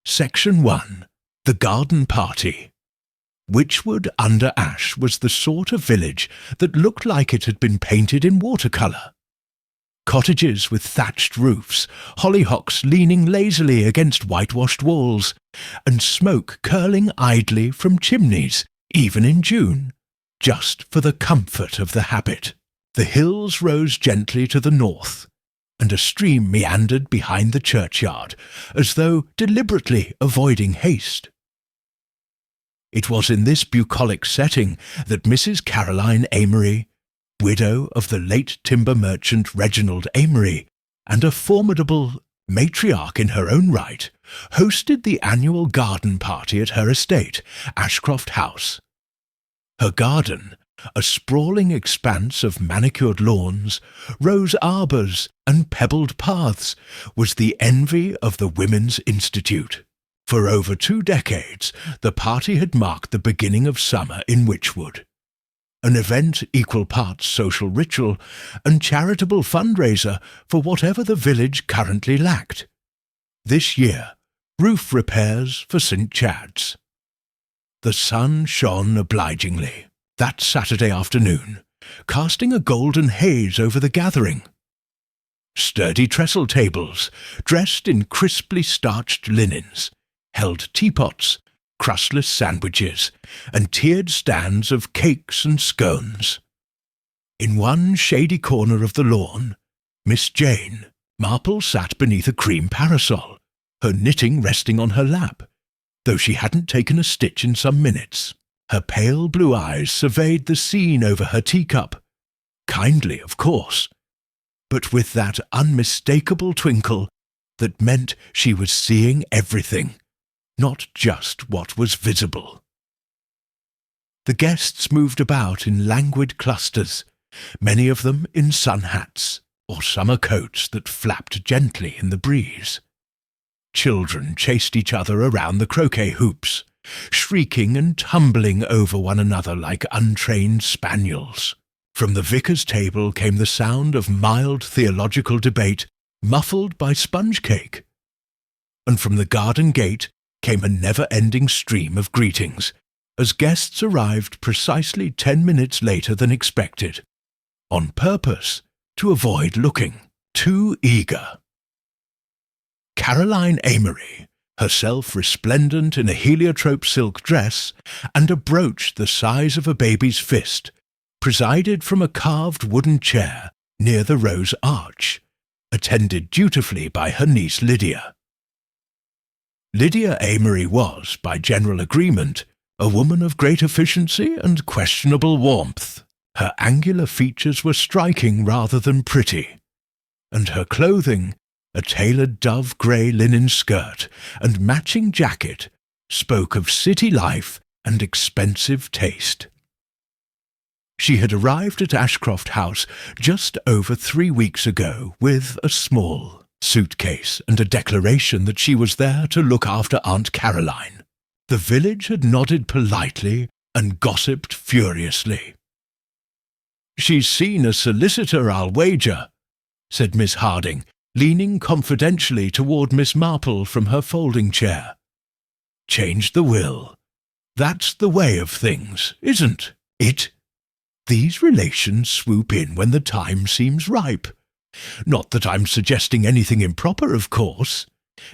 Section 1. The Garden Party. Witchwood under Ash was the sort of village that looked like it had been painted in watercolour. Cottages with thatched roofs, hollyhocks leaning lazily against whitewashed walls, and smoke curling idly from chimneys, even in June, just for the comfort of the habit. The hills rose gently to the north, and a stream meandered behind the churchyard, as though deliberately avoiding haste. It was in this bucolic setting that Mrs. Caroline Amory, widow of the late timber merchant Reginald Amory, and a formidable matriarch in her own right, hosted the annual garden party at her estate, Ashcroft House. Her garden, a sprawling expanse of manicured lawns, rose arbours, and pebbled paths, was the envy of the Women's Institute. For over 2 decades, the party had marked the beginning of summer in Witchwood, an event equal parts social ritual and charitable fundraiser for whatever the village currently lacked. This year, roof repairs for St. Chad's. The sun shone obligingly that Saturday afternoon, casting a golden haze over the gathering. Sturdy trestle tables, dressed in crisply starched linens, held teapots, crustless sandwiches, and tiered stands of cakes and scones. In one shady corner of the lawn, Miss Jane Marple sat beneath a cream parasol, her knitting resting on her lap, though she hadn't taken a stitch in some minutes. Her pale blue eyes surveyed the scene over her teacup, kindly, of course, but with that unmistakable twinkle that meant she was seeing everything, not just what was visible. The guests moved about in languid clusters, many of them in sun hats or summer coats that flapped gently in the breeze. Children chased each other around the croquet hoops, shrieking and tumbling over one another like untrained spaniels. From the vicar's table came the sound of mild theological debate, muffled by sponge cake. And from the garden gate came a never-ending stream of greetings, as guests arrived precisely 10 minutes later than expected, on purpose to avoid looking too eager. Caroline Amory, herself resplendent in a heliotrope silk dress and a brooch the size of a baby's fist, presided from a carved wooden chair near the rose arch, attended dutifully by her niece Lydia. Lydia Amory was, by general agreement, a woman of great efficiency and questionable warmth. Her angular features were striking rather than pretty, and her clothing, a tailored dove-grey linen skirt and matching jacket, spoke of city life and expensive taste. She had arrived at Ashcroft House just over 3 weeks ago with a small suitcase and a declaration that she was there to look after Aunt Caroline. The village had nodded politely and gossiped furiously. "She's seen a solicitor, I'll wager," said Miss Harding, leaning confidentially toward Miss Marple from her folding chair. "Changed the will. That's the way of things, isn't it? These relations swoop in when the time seems ripe. Not that I'm suggesting anything improper, of course."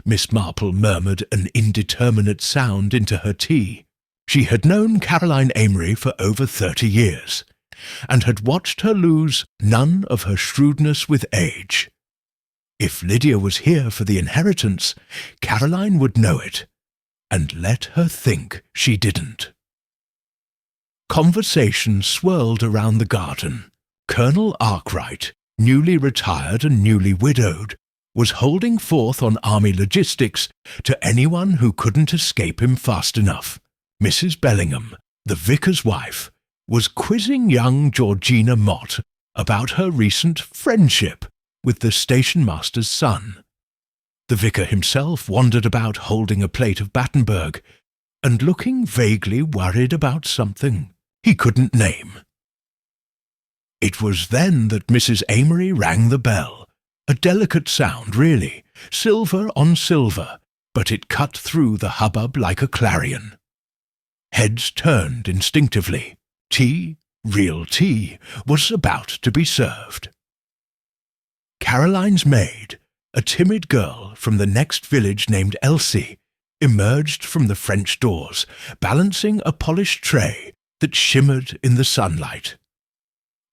Miss Marple murmured an indeterminate sound into her tea. She had known Caroline Amory for over 30 years, and had watched her lose none of her shrewdness with age. If Lydia was here for the inheritance, Caroline would know it, and let her think she didn't. Conversation swirled around the garden. Colonel Arkwright, newly retired and newly widowed, was holding forth on army logistics to anyone who couldn't escape him fast enough. Mrs. Bellingham, the vicar's wife, was quizzing young Georgina Mott about her recent friendship with the station-master's son. The vicar himself wandered about holding a plate of Battenberg and looking vaguely worried about something he couldn't name. It was then that Mrs. Amory rang the bell, a delicate sound really, silver on silver, but it cut through the hubbub like a clarion. Heads turned instinctively. Tea, real tea, was about to be served. Caroline's maid, a timid girl from the next village named Elsie, emerged from the French doors, balancing a polished tray that shimmered in the sunlight.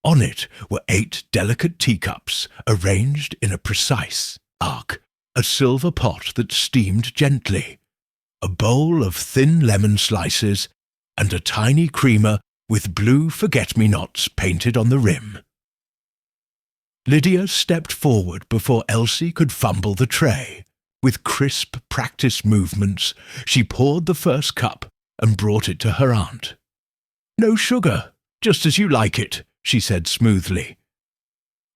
On it were 8 delicate teacups, arranged in a precise arc, a silver pot that steamed gently, a bowl of thin lemon slices, and a tiny creamer with blue forget-me-nots painted on the rim. Lydia stepped forward before Elsie could fumble the tray. With crisp, practiced movements, she poured the first cup and brought it to her aunt. "No sugar, just as you like it," she said smoothly.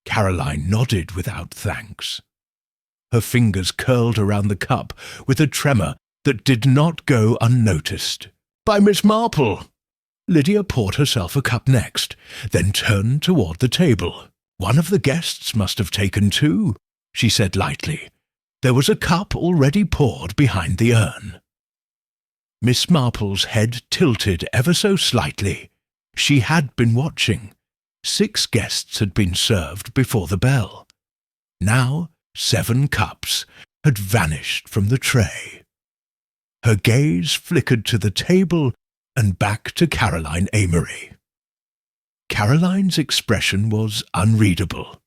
Caroline nodded without thanks. Her fingers curled around the cup with a tremor that did not go unnoticed. "By Miss Marple!" Lydia poured herself a cup next, then turned toward the table. "One of the guests must have taken 2, she said lightly. There was a cup already poured behind the urn. Miss Marple's head tilted ever so slightly. She had been watching. 6 guests had been served before the bell. Now 7 cups had vanished from the tray. Her gaze flickered to the table and back to Caroline Amory. Caroline's expression was unreadable.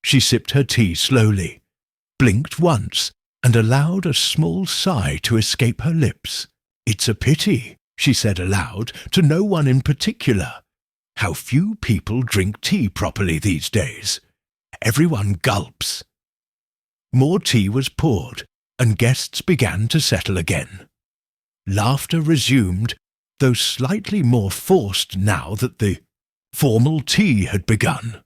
She sipped her tea slowly, blinked once, and allowed a small sigh to escape her lips. "It's a pity," she said aloud, to no one in particular. "How few people drink tea properly these days. Everyone gulps." More tea was poured, and guests began to settle again. Laughter resumed, though slightly more forced now that the formal tea had begun.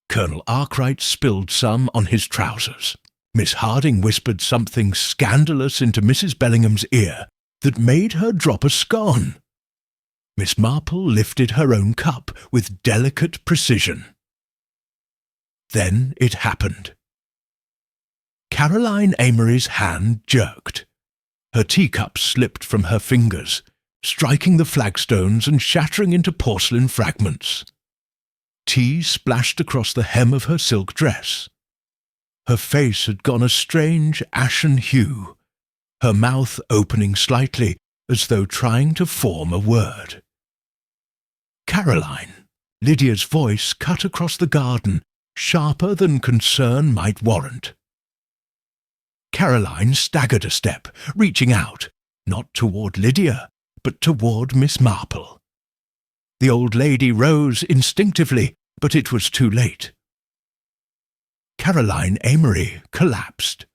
Colonel Arkwright spilled some on his trousers. Miss Harding whispered something scandalous into Mrs. Bellingham's ear that made her drop a scone. Miss Marple lifted her own cup with delicate precision. Then it happened. Caroline Amory's hand jerked. Her teacup slipped from her fingers, striking the flagstones and shattering into porcelain fragments. Tea splashed across the hem of her silk dress. Her face had gone a strange ashen hue, her mouth opening slightly as though trying to form a word. "Caroline," Lydia's voice cut across the garden, sharper than concern might warrant. Caroline staggered a step, reaching out, not toward Lydia, but toward Miss Marple. The old lady rose instinctively, but it was too late. Caroline Amory collapsed,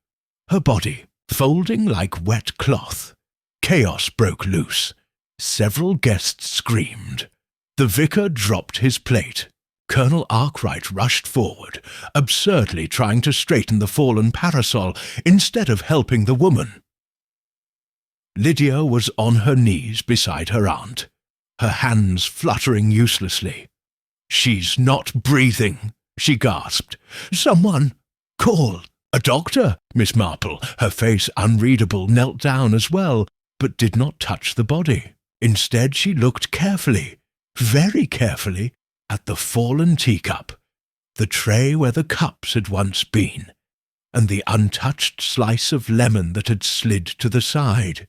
her body folding like wet cloth. Chaos broke loose. Several guests screamed. The vicar dropped his plate. Colonel Arkwright rushed forward, absurdly trying to straighten the fallen parasol instead of helping the woman. Lydia was on her knees beside her aunt, her hands fluttering uselessly. "She's not breathing," she gasped. "Someone, call a doctor." Miss Marple, her face unreadable, knelt down as well, but did not touch the body. Instead she looked carefully, very carefully, at the fallen teacup, the tray where the cups had once been, and the untouched slice of lemon that had slid to the side.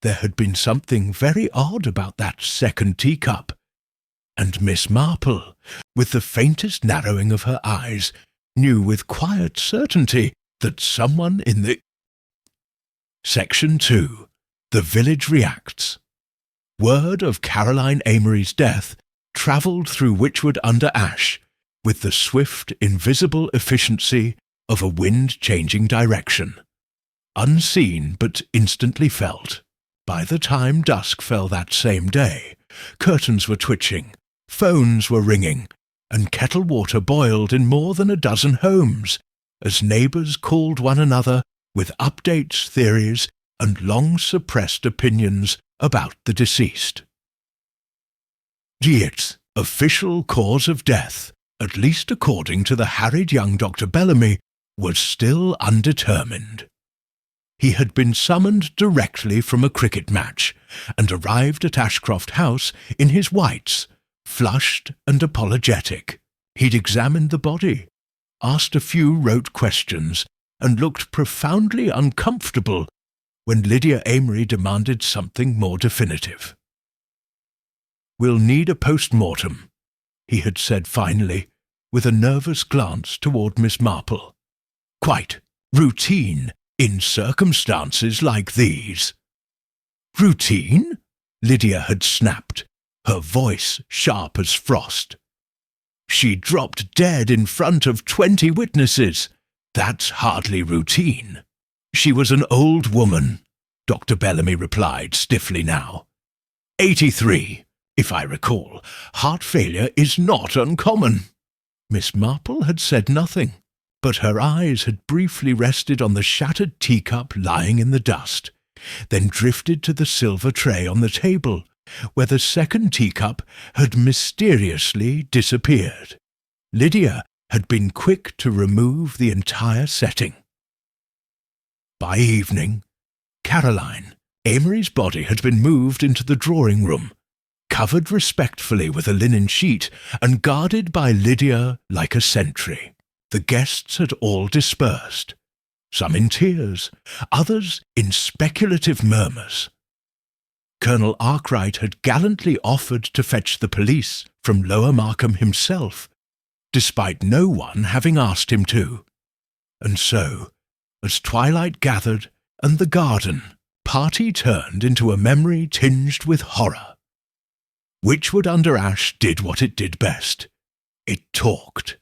There had been something very odd about that second teacup, and Miss Marple, with the faintest narrowing of her eyes, knew with quiet certainty that someone in the... Section 2. The Village Reacts. Word of Caroline Amory's death travelled through Witchwood-under-Ash with the swift, invisible efficiency of a wind changing direction. Unseen but instantly felt. By the time dusk fell that same day, curtains were twitching, phones were ringing, and kettle water boiled in more than a dozen homes, as neighbours called one another with updates, theories, and long-suppressed opinions about the deceased. Diet's official cause of death, at least according to the harried young Dr. Bellamy, was still undetermined. He had been summoned directly from a cricket match and arrived at Ashcroft House in his whites, flushed and apologetic. He'd examined the body, asked a few rote questions, and looked profoundly uncomfortable when Lydia Amory demanded something more definitive. "We'll need a post-mortem," he had said finally, with a nervous glance toward Miss Marple. "Quite routine in circumstances like these." "Routine?" Lydia had snapped, her voice sharp as frost. "She dropped dead in front of 20 witnesses. That's hardly routine." "She was an old woman," Dr. Bellamy replied stiffly now. 83, if I recall. Heart failure is not uncommon." Miss Marple had said nothing, but her eyes had briefly rested on the shattered teacup lying in the dust, then drifted to the silver tray on the table, where the second teacup had mysteriously disappeared. Lydia had been quick to remove the entire setting. By evening, Caroline Amory's body had been moved into the drawing room, covered respectfully with a linen sheet and guarded by Lydia like a sentry. The guests had all dispersed, some in tears, others in speculative murmurs. Colonel Arkwright had gallantly offered to fetch the police from Lower Markham himself, despite no one having asked him to. And so, as twilight gathered and the garden party turned into a memory tinged with horror, Witchwood Under Ash did what it did best. It talked.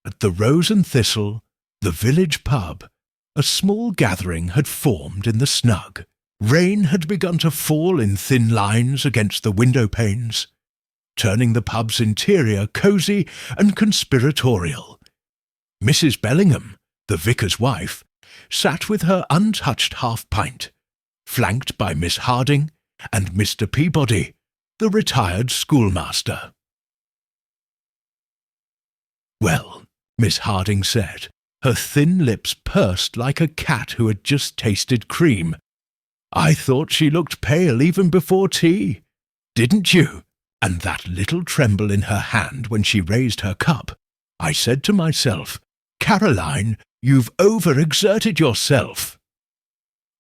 At the Rose and Thistle, the village pub, a small gathering had formed in the snug. Rain had begun to fall in thin lines against the window panes, turning the pub's interior cosy and conspiratorial. Mrs. Bellingham, the vicar's wife, sat with her untouched half-pint, flanked by Miss Harding and Mr. Peabody, the retired schoolmaster. "Well," Miss Harding said, her thin lips pursed like a cat who had just tasted cream, "I thought she looked pale even before tea. Didn't you?" And that little tremble in her hand when she raised her cup. I said to myself, "Caroline, you've overexerted yourself."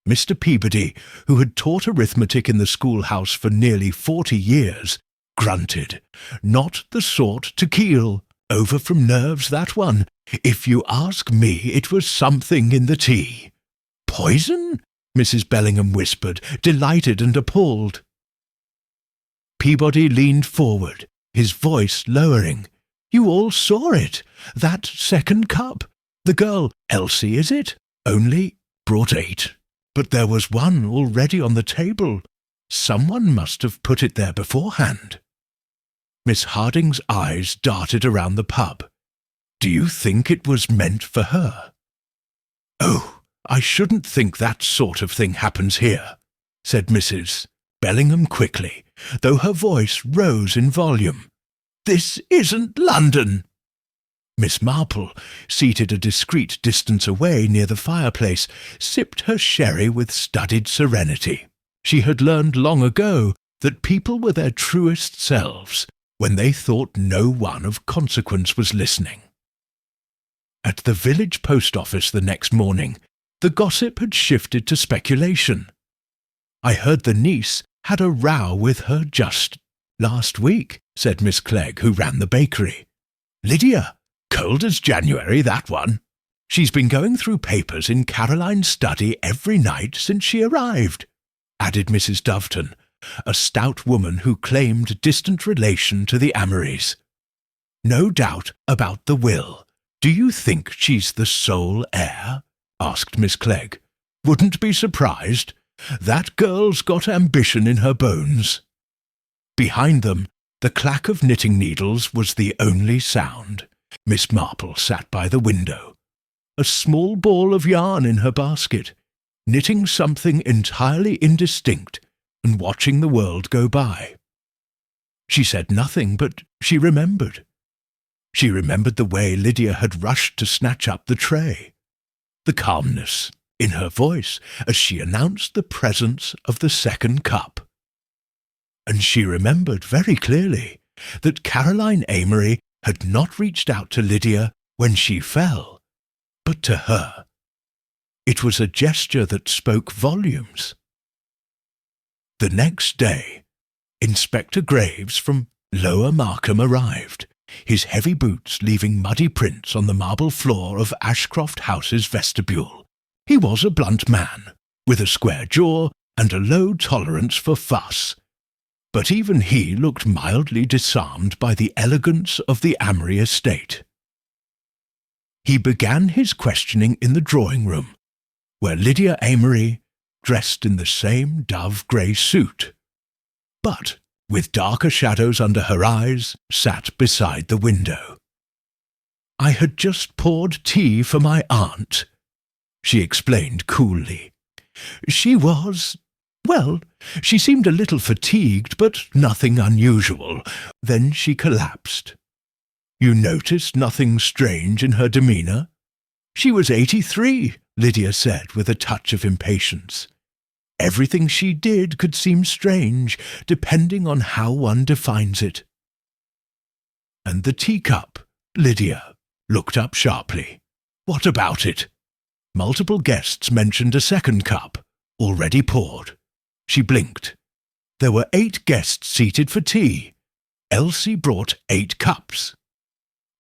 Mr. Peabody, who had taught arithmetic in the schoolhouse for nearly 40 years, grunted. "Not the sort to keel. Over from nerves, that one. If you ask me, it was something in the tea." "Poison?" Mrs. Bellingham whispered, delighted and appalled. Peabody leaned forward, his voice lowering. "You all saw it. That second cup. The girl, Elsie, is it? Only brought 8. But there was one already on the table. Someone must have put it there beforehand." Miss Harding's eyes darted around the pub. "Do you think it was meant for her?" "Oh, I shouldn't think that sort of thing happens here," said Mrs. Bellingham quickly, though her voice rose in volume. "This isn't London." Miss Marple, seated a discreet distance away near the fireplace, sipped her sherry with studied serenity. She had learned long ago that people were their truest selves when they thought no one of consequence was listening. At the village post office the next morning, the gossip had shifted to speculation. "I heard the niece had a row with her just last week," said Miss Clegg, who ran the bakery. "Lydia, cold as January, that one. She's been going through papers in Caroline's study every night since she arrived," added Mrs. Doveton, a stout woman who claimed distant relation to the Amorys. "No doubt about the will. Do you think she's the sole heir?" asked Miss Clegg. "Wouldn't be surprised. That girl's got ambition in her bones." Behind them, the clack of knitting needles was the only sound. Miss Marple sat by the window, a small ball of yarn in her basket, knitting something entirely indistinct and watching the world go by. She said nothing, but she remembered. She remembered the way Lydia had rushed to snatch up the tray, the calmness in her voice as she announced the presence of the second cup. And she remembered very clearly that Caroline Amory had not reached out to Lydia when she fell, but to her. It was a gesture that spoke volumes. The next day, Inspector Graves from Lower Markham arrived, his heavy boots leaving muddy prints on the marble floor of Ashcroft House's vestibule. He was a blunt man, with a square jaw and a low tolerance for fuss, but even he looked mildly disarmed by the elegance of the Amory estate. He began his questioning in the drawing-room, where Lydia Amory, dressed in the same dove-grey suit, but with darker shadows under her eyes, sat beside the window. "I had just poured tea for my aunt," she explained coolly. "She was, well, she seemed a little fatigued, but nothing unusual. Then she collapsed. You noticed nothing strange in her demeanour?" "She was 83, Lydia said with a touch of impatience. Everything she did could seem strange, depending on how one defines it. "And the teacup?" Lydia looked up sharply. "What about it?" Multiple guests mentioned a second cup, already poured. She blinked. There were 8 guests seated for tea. Elsie brought 8 cups.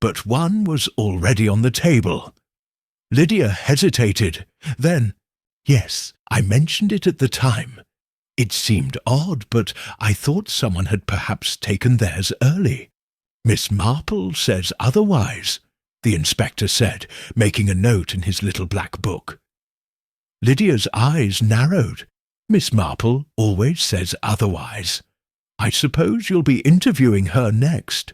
But one was already on the table. Lydia hesitated. Then, "Yes, I mentioned it at the time. It seemed odd, but I thought someone had perhaps taken theirs early. Miss Marple says otherwise," the inspector said, making a note in his little black book. Lydia's eyes narrowed. "Miss Marple always says otherwise. I suppose you'll be interviewing her next."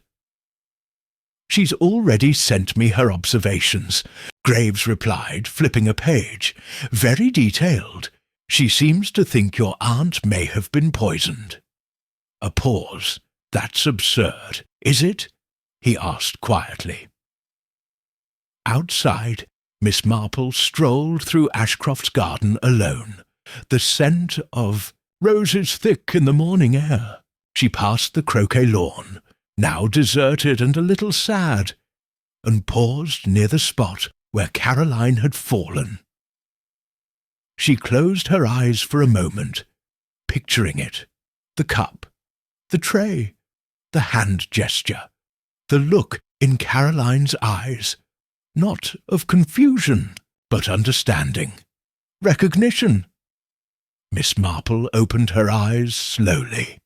"She's already sent me her observations," Graves replied, flipping a page. "Very detailed. She seems to think your aunt may have been poisoned." A pause. "That's absurd, is it?" he asked quietly. Outside, Miss Marple strolled through Ashcroft's garden alone, the scent of roses thick in the morning air. She passed the croquet lawn, now deserted and a little sad, and paused near the spot where Caroline had fallen. She closed her eyes for a moment, picturing it, the cup, the tray, the hand gesture, the look in Caroline's eyes, not of confusion, but understanding, recognition. Miss Marple opened her eyes slowly.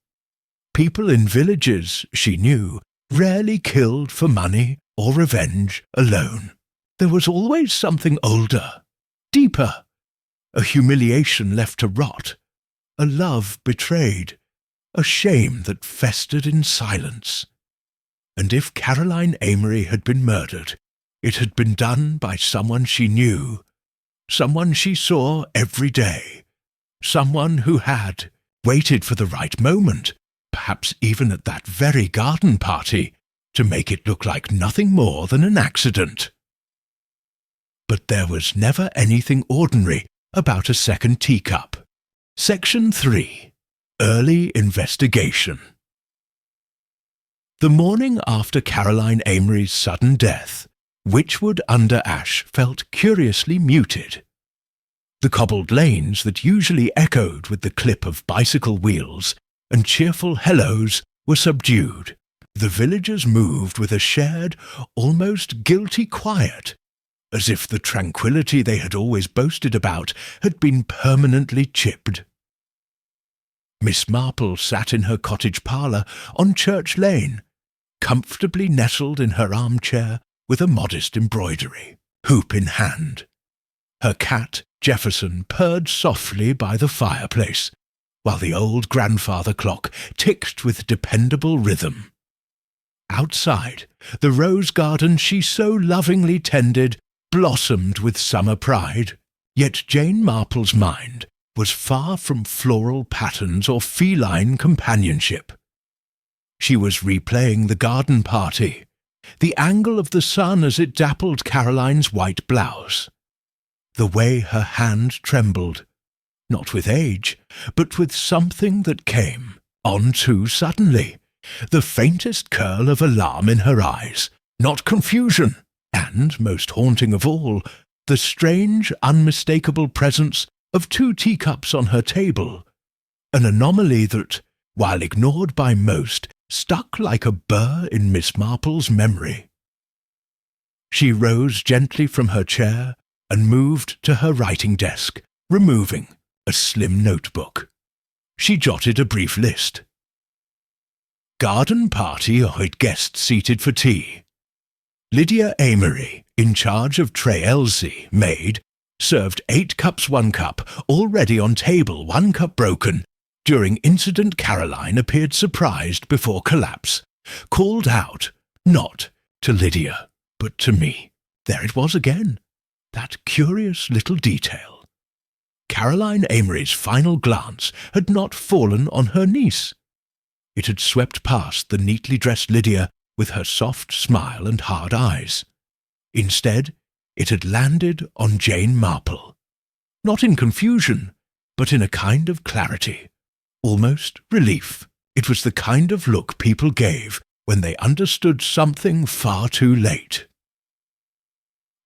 People in villages, she knew, rarely killed for money or revenge alone. There was always something older, deeper, a humiliation left to rot, a love betrayed, a shame that festered in silence. And if Caroline Amory had been murdered, it had been done by someone she knew, someone she saw every day, someone who had waited for the right moment, perhaps even at that very garden party, to make it look like nothing more than an accident. But there was never anything ordinary about a second teacup. Section 3. Early Investigation. The morning after Caroline Amory's sudden death, Witchwood-under-Ash felt curiously muted. The cobbled lanes that usually echoed with the clip of bicycle wheels and cheerful hellos were subdued. The villagers moved with a shared, almost guilty quiet, as if the tranquillity they had always boasted about had been permanently chipped. Miss Marple sat in her cottage parlour on Church Lane, comfortably nestled in her armchair with a modest embroidery, hoop in hand. Her cat, Jefferson, purred softly by the fireplace, while the old grandfather clock ticked with dependable rhythm. Outside, the rose garden she so lovingly tended blossomed with summer pride, yet Jane Marple's mind was far from floral patterns or feline companionship. She was replaying the garden party, the angle of the sun as it dappled Caroline's white blouse, the way her hand trembled, not with age, but with something that came on too suddenly, the faintest curl of alarm in her eyes, not confusion, and, most haunting of all, the strange, unmistakable presence of 2 teacups on her table, an anomaly that, while ignored by most, stuck like a burr in Miss Marple's memory. She rose gently from her chair and moved to her writing desk, removing a slim notebook. She jotted a brief list. Garden party with guests seated for tea. Lydia Amory, in charge of tray Elsie, maid, served 8 cups 1 cup, already on table, 1 cup broken. During incident Caroline appeared surprised before collapse, called out, not to Lydia, but to me. There it was again, that curious little detail. Caroline Amory's final glance had not fallen on her niece. It had swept past the neatly dressed Lydia with her soft smile and hard eyes. Instead, it had landed on Jane Marple. Not in confusion, but in a kind of clarity, almost relief. It was the kind of look people gave when they understood something far too late.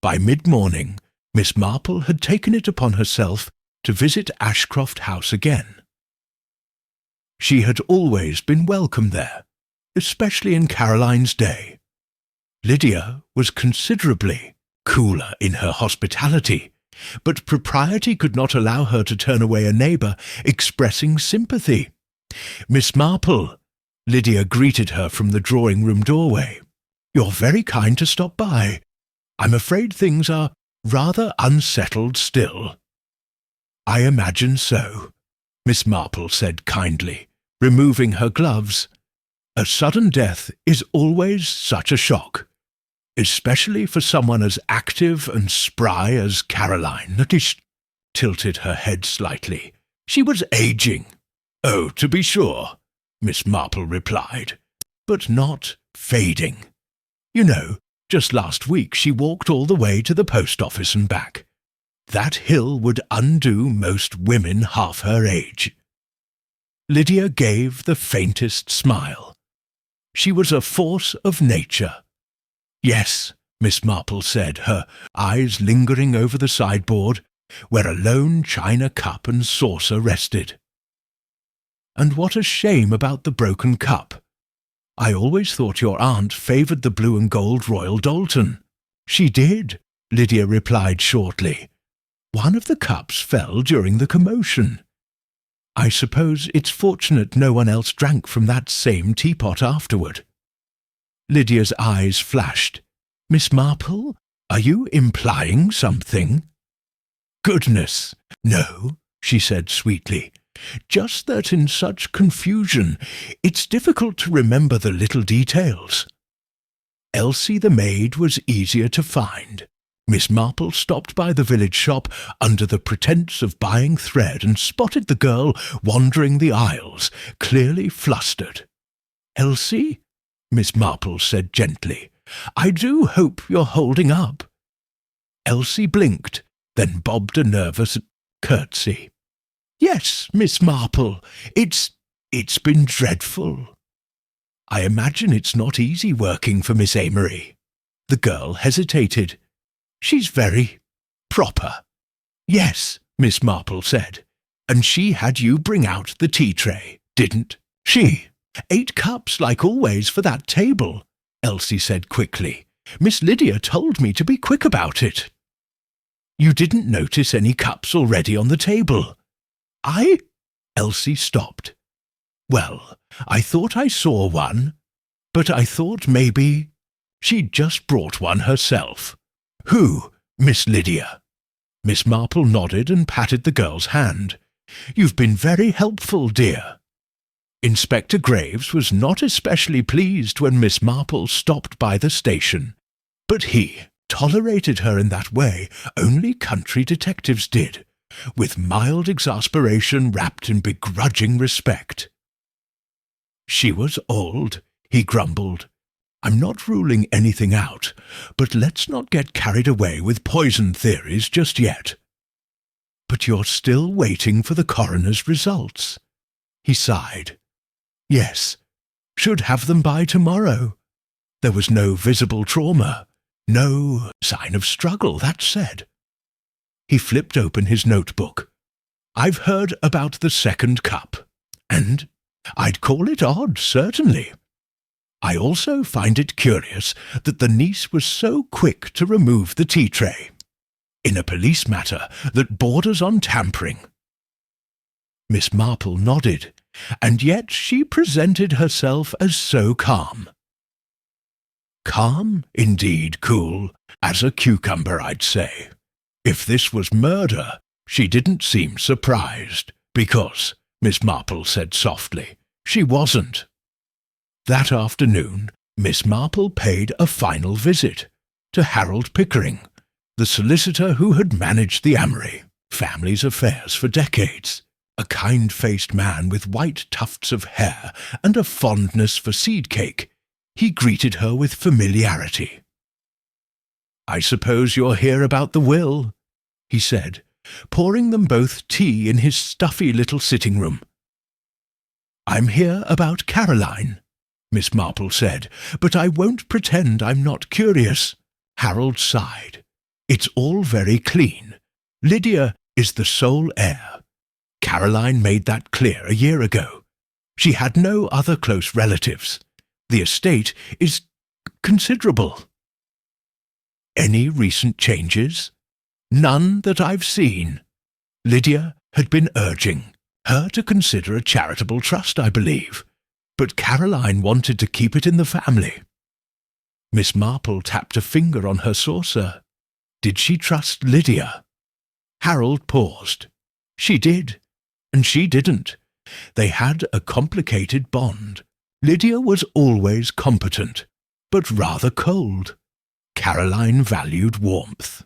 By mid-morning, Miss Marple had taken it upon herself to visit Ashcroft House again. She had always been welcome there, especially in Caroline's day. Lydia was considerably cooler in her hospitality, but propriety could not allow her to turn away a neighbour expressing sympathy. Miss Marple, Lydia greeted her from the drawing-room doorway. You're very kind to stop by. I'm afraid things are rather unsettled still. I imagine so, Miss Marple said kindly, removing her gloves. A sudden death is always such a shock, especially for someone as active and spry as Caroline. She tilted her head slightly. She was aging. Oh, to be sure, Miss Marple replied, but not fading. You know, just last week she walked all the way to the post office and back. That hill would undo most women half her age. Lydia gave the faintest smile. She was a force of nature. Yes, Miss Marple said, her eyes lingering over the sideboard, where a lone china cup and saucer rested. And what a shame about the broken cup. I always thought your aunt favoured the blue and gold Royal Doulton. She did, Lydia replied shortly. One of the cups fell during the commotion. I suppose it's fortunate no one else drank from that same teapot afterward. Lydia's eyes flashed. Miss Marple, are you implying something? Goodness, no, she said sweetly. Just that in such confusion, it's difficult to remember the little details. Elsie the maid was easier to find. Miss Marple stopped by the village shop under the pretence of buying thread and spotted the girl wandering the aisles, clearly flustered. Elsie, Miss Marple said gently, I do hope you're holding up. Elsie blinked, then bobbed a nervous curtsy. Yes, Miss Marple, it's been dreadful. I imagine it's not easy working for Miss Amory. The girl hesitated. She's very proper. Yes, Miss Marple said. And she had you bring out the tea tray, didn't she? 8 cups like always for that table, Elsie said quickly. Miss Lydia told me to be quick about it. You didn't notice any cups already on the table. Elsie stopped. Well, I thought I saw one, but I thought maybe she'd just brought one herself. Who, Miss Lydia? Miss Marple nodded and patted the girl's hand. You've been very helpful, dear. Inspector Graves was not especially pleased when Miss Marple stopped by the station, but he tolerated her in that way only country detectives did, with mild exasperation wrapped in begrudging respect. She was old, he grumbled. I'm not ruling anything out, but let's not get carried away with poison theories just yet. But you're still waiting for the coroner's results. He sighed. Yes, should have them by tomorrow. There was no visible trauma, no sign of struggle, that said. He flipped open his notebook. I've heard about the second cup, and I'd call it odd, certainly. I also find it curious that the niece was so quick to remove the tea tray, in a police matter that borders on tampering. Miss Marple nodded, and yet she presented herself as so calm. Calm, indeed cool, as a cucumber, I'd say. If this was murder, she didn't seem surprised, because, Miss Marple said softly, she wasn't. That afternoon, Miss Marple paid a final visit to Harold Pickering, the solicitor who had managed the Amory family's affairs for decades. A kind-faced man with white tufts of hair and a fondness for seed cake, he greeted her with familiarity. I suppose you're here about the will, he said, pouring them both tea in his stuffy little sitting room. I'm here about Caroline, Miss Marple said, but I won't pretend I'm not curious. Harold sighed. It's all very clean. Lydia is the sole heir. Caroline made that clear a year ago. She had no other close relatives. The estate is considerable. Any recent changes? None that I've seen. Lydia had been urging her to consider a charitable trust, I believe, but Caroline wanted to keep it in the family. Miss Marple tapped a finger on her saucer. Did she trust Lydia? Harold paused. She did, and she didn't. They had a complicated bond. Lydia was always competent, but rather cold. Caroline valued warmth.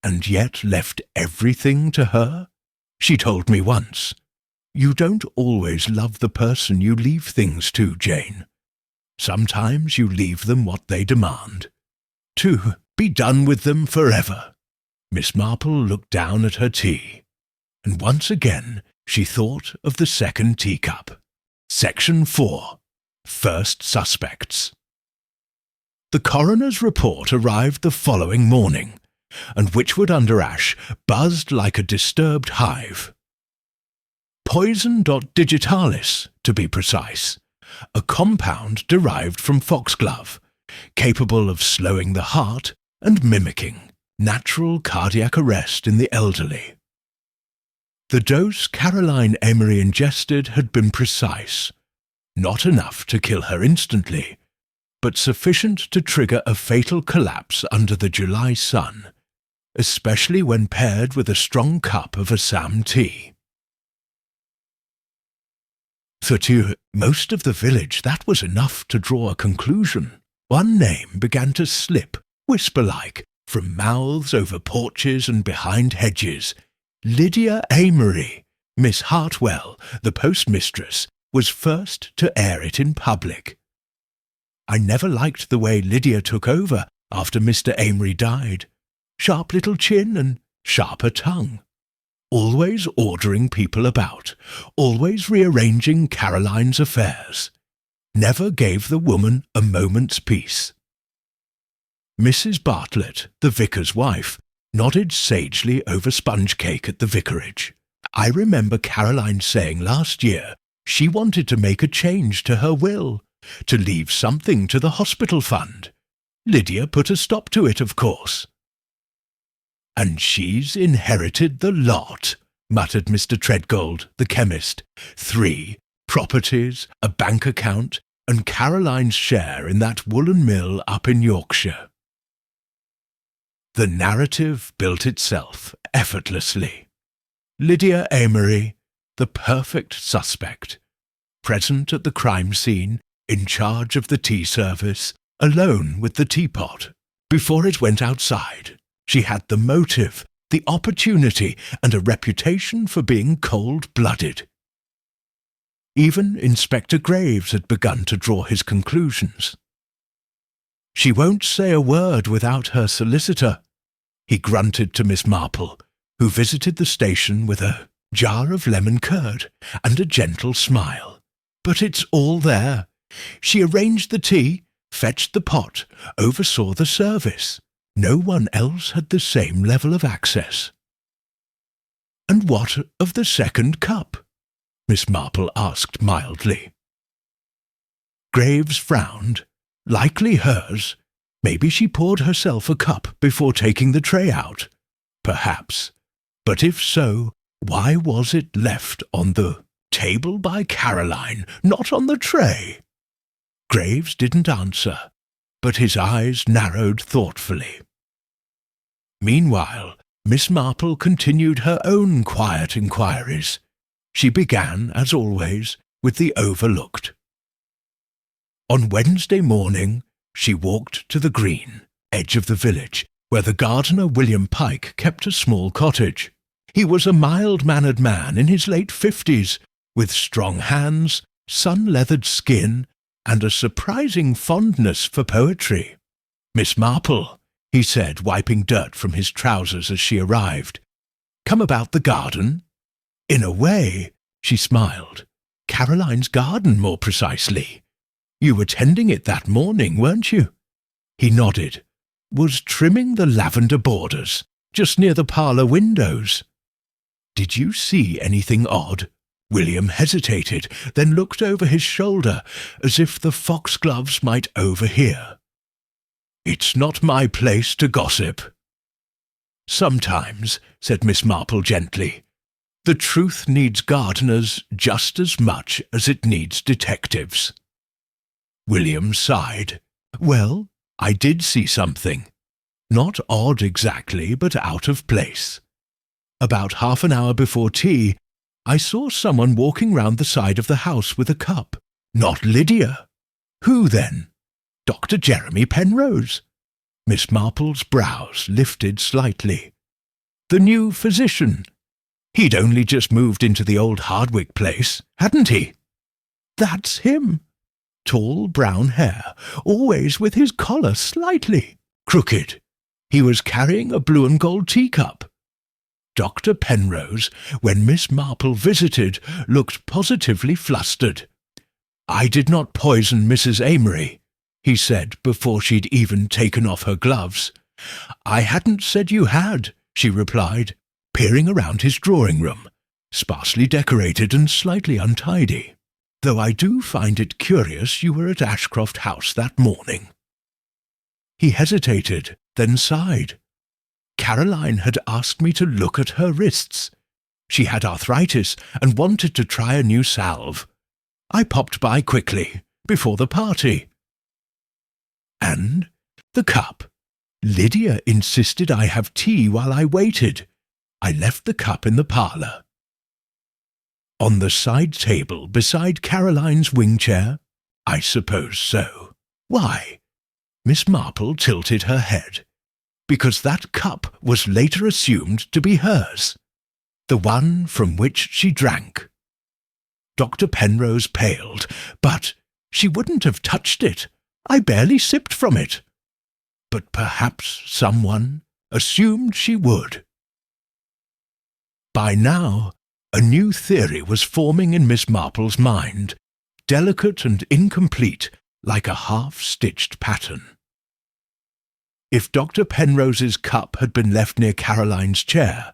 And yet left everything to her? She told me once, you don't always love the person you leave things to, Jane. Sometimes you leave them what they demand. To be done with them forever. Miss Marple looked down at her tea, and once again she thought of the second teacup. Section 4. First Suspects. The coroner's report arrived the following morning, and Witchwood-under-Ash buzzed like a disturbed hive. Poison digitalis, to be precise, a compound derived from foxglove, capable of slowing the heart and mimicking natural cardiac arrest in the elderly. The dose Caroline Amory ingested had been precise, not enough to kill her instantly, but sufficient to trigger a fatal collapse under the July sun, especially when paired with a strong cup of Assam tea. To most of the village, that was enough to draw a conclusion. One name began to slip, whisper-like, from mouths over porches and behind hedges. Lydia Amory, Miss Hartwell, the postmistress, was first to air it in public. I never liked the way Lydia took over after Mr. Amory died. Sharp little chin and sharper tongue. Always ordering people about, always rearranging Caroline's affairs. Never gave the woman a moment's peace. Mrs. Bartlett, the vicar's wife, nodded sagely over sponge cake at the vicarage. I remember Caroline saying last year she wanted to make a change to her will, to leave something to the hospital fund. Lydia put a stop to it, of course. And she's inherited the lot, muttered Mr. Treadgold, the chemist. 3 properties, a bank account, and Caroline's share in that woolen mill up in Yorkshire. The narrative built itself effortlessly. Lydia Amory, the perfect suspect, present at the crime scene, in charge of the tea service, alone with the teapot. Before it went outside, she had the motive, the opportunity, and a reputation for being cold-blooded. Even Inspector Graves had begun to draw his conclusions. She won't say a word without her solicitor," he grunted to Miss Marple, who visited the station with a jar of lemon curd and a gentle smile. "But it's all there. She arranged the tea, fetched the pot, oversaw the service. No one else had the same level of access." "And what of the second cup?" Miss Marple asked mildly. Graves frowned. Likely hers. Maybe she poured herself a cup before taking the tray out. Perhaps. But if so, why was it left on the table by Caroline, not on the tray? Graves didn't answer, but his eyes narrowed thoughtfully. Meanwhile, Miss Marple continued her own quiet inquiries. She began, as always, with the overlooked. On Wednesday morning, she walked to the green, edge of the village, where the gardener William Pike kept a small cottage. He was a mild-mannered man in his late 50s, with strong hands, sun-leathered skin, and a surprising fondness for poetry. "Miss Marple," he said, wiping dirt from his trousers as she arrived. "Come about the garden?" "In a way," she smiled. "Caroline's garden, more precisely. You were tending it that morning, weren't you?" He nodded. "Was trimming the lavender borders, just near the parlour windows." "Did you see anything odd?" William hesitated, then looked over his shoulder, as if the foxgloves might overhear. "It's not my place to gossip." "Sometimes," said Miss Marple gently, "the truth needs gardeners just as much as it needs detectives." William sighed. "Well, I did see something. Not odd exactly, but out of place. About half an hour before tea, I saw someone walking round the side of the house with a cup. Not Lydia. Who then? Dr. Jeremy Penrose." Miss Marple's brows lifted slightly. "The new physician. He'd only just moved into the old Hardwick place, hadn't he?" "That's him. Tall brown hair, always with his collar slightly crooked. He was carrying a blue and gold teacup. Dr. Penrose, when Miss Marple visited, looked positively flustered. 'I did not poison Mrs. Amory,' he said before she'd even taken off her gloves. 'I hadn't said you had,' she replied, peering around his drawing-room, sparsely decorated and slightly untidy. 'Though I do find it curious you were at Ashcroft House that morning.'" He hesitated, then sighed. "Caroline had asked me to look at her wrists. She had arthritis and wanted to try a new salve. I popped by quickly, before the party." "And the cup? Lydia insisted I have tea while I waited. I left the cup in the parlour." "On the side table beside Caroline's wing chair? I suppose so. Why?" Miss Marple tilted her head. "Because that cup was later assumed to be hers. The one from which she drank." Dr. Penrose paled. "But she wouldn't have touched it. I barely sipped from it." "But perhaps someone assumed she would." By now, a new theory was forming in Miss Marple's mind, delicate and incomplete, like a half-stitched pattern. If Dr. Penrose's cup had been left near Caroline's chair,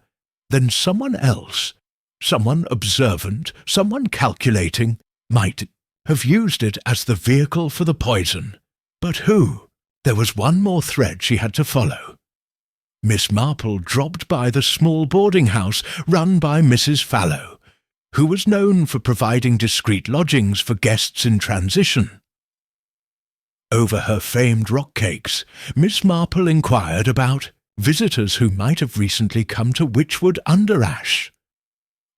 then someone else, someone observant, someone calculating, might have used it as the vehicle for the poison. But who? There was one more thread she had to follow. Miss Marple dropped by the small boarding house run by Mrs. Fallow, who was known for providing discreet lodgings for guests in transition. Over her famed rock cakes, Miss Marple inquired about visitors who might have recently come to Witchwood-under-Ash.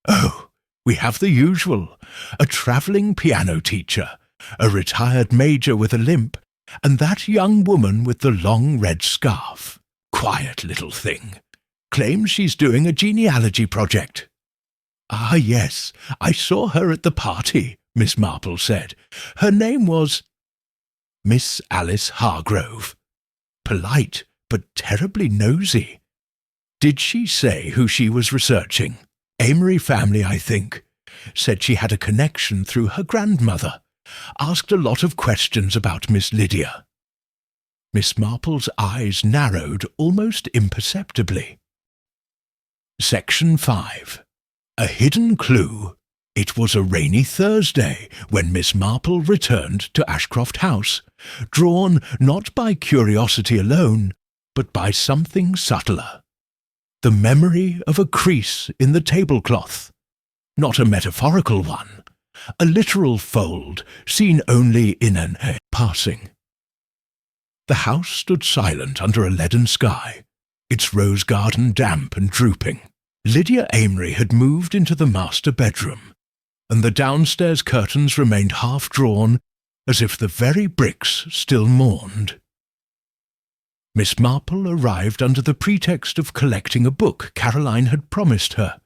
"Oh, we have the usual, a travelling piano teacher, a retired major with a limp, and that young woman with the long red scarf. Quiet little thing. Claims she's doing a genealogy project." "Ah, yes, I saw her at the party," Miss Marple said. "Her name was—" "Miss Alice Hargrove," polite, but terribly nosy. Did she say who she was researching? Amory family, I think. Said she had a connection through her grandmother. Asked a lot of questions about Miss Lydia. Miss Marple's eyes narrowed almost imperceptibly. Section 5. A hidden clue. It was a rainy Thursday when Miss Marple returned to Ashcroft House, drawn not by curiosity alone, but by something subtler. The memory of a crease in the tablecloth. Not a metaphorical one, a literal fold seen only in an passing. The house stood silent under a leaden sky, its rose garden damp and drooping. Lydia Amory had moved into the master bedroom, and the downstairs curtains remained half-drawn, as if the very bricks still mourned. Miss Marple arrived under the pretext of collecting a book Caroline had promised her,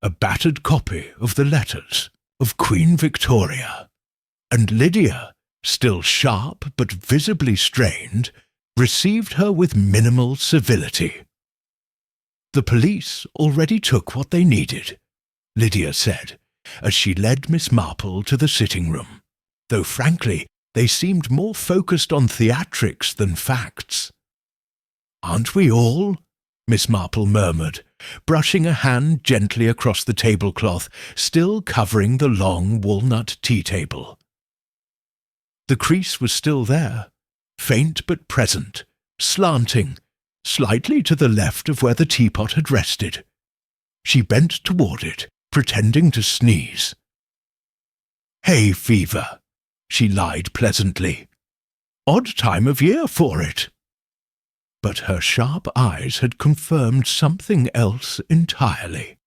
a battered copy of the letters of Queen Victoria, and Lydia, still sharp but visibly strained, received her with minimal civility. The police already took what they needed, Lydia said, as she led Miss Marple to the sitting room, though frankly they seemed more focused on theatrics than facts. "Aren't we all?" Miss Marple murmured, brushing a hand gently across the tablecloth, still covering the long walnut tea table. The crease was still there, faint but present, slanting, slightly to the left of where the teapot had rested. She bent toward it, pretending to sneeze. "Hay fever," she lied pleasantly. "Odd time of year for it." But her sharp eyes had confirmed something else entirely.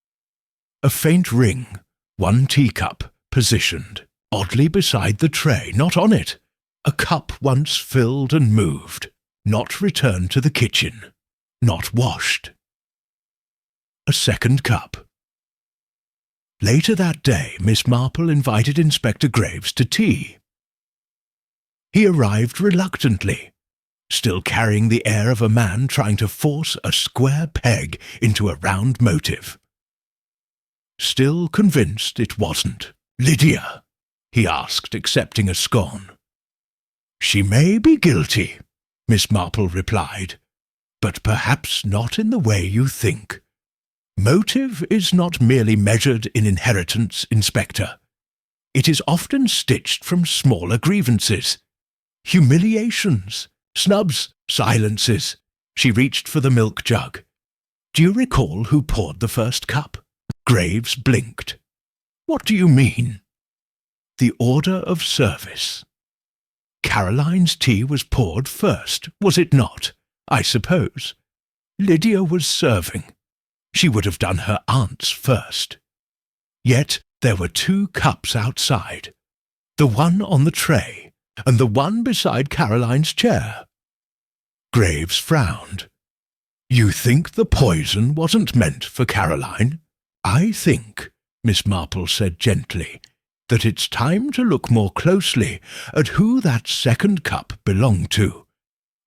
A faint ring, one teacup, positioned, oddly beside the tray, not on it. A cup once filled and moved, not returned to the kitchen, not washed. A second cup. Later that day, Miss Marple invited Inspector Graves to tea. He arrived reluctantly, still carrying the air of a man trying to force a square peg into a round motive. Still convinced it wasn't Lydia, he asked, accepting a scone. "She may be guilty," Miss Marple replied, "but perhaps not in the way you think. Motive is not merely measured in inheritance, Inspector. It is often stitched from smaller grievances, humiliations, snubs, silences." She reached for the milk jug. "Do you recall who poured the first cup?" Graves blinked. "What do you mean?" "The order of service. Caroline's tea was poured first, was it not? I suppose. Lydia was serving. She would have done her aunt's first. Yet there were 2 cups outside, the one on the tray, and the one beside Caroline's chair." Graves frowned. "You think the poison wasn't meant for Caroline?" "I think," Miss Marple said gently, "that it's time to look more closely at who that second cup belonged to,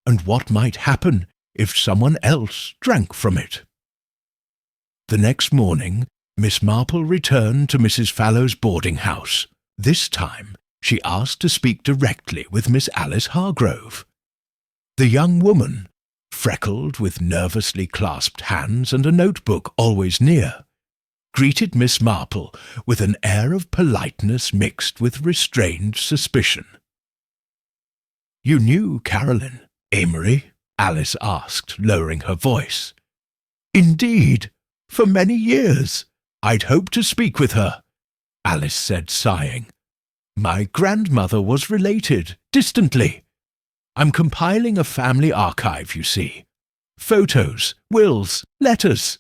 and what might happen if someone else drank from it." The next morning, Miss Marple returned to Mrs. Fallow's boarding house. This time, she asked to speak directly with Miss Alice Hargrove. The young woman, freckled with nervously clasped hands and a notebook always near, greeted Miss Marple with an air of politeness mixed with restrained suspicion. "You knew Caroline, Amory?" Alice asked, lowering her voice. "Indeed, for many years. I'd hoped to speak with her," Alice said, sighing. "My grandmother was related, distantly. I'm compiling a family archive, you see. Photos, wills, letters.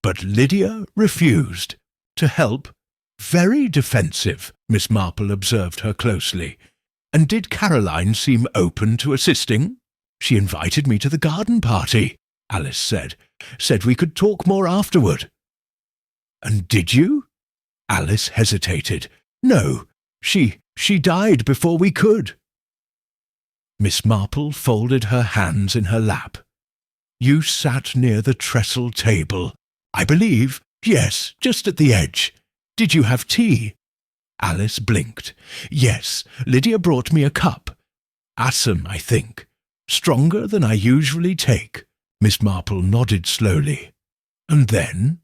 But Lydia refused to help. Very defensive," Miss Marple observed her closely. "And did Caroline seem open to assisting?" "She invited me to the garden party," Alice said. "Said we could talk more afterward." "And did you?" Alice hesitated. "No, she died before we could." Miss Marple folded her hands in her lap. "You sat near the trestle table, I believe. Yes, just at the edge. Did you have tea?" Alice blinked. "Yes, Lydia brought me a cup. Assam, I think. Stronger than I usually take." Miss Marple nodded slowly. "And then?"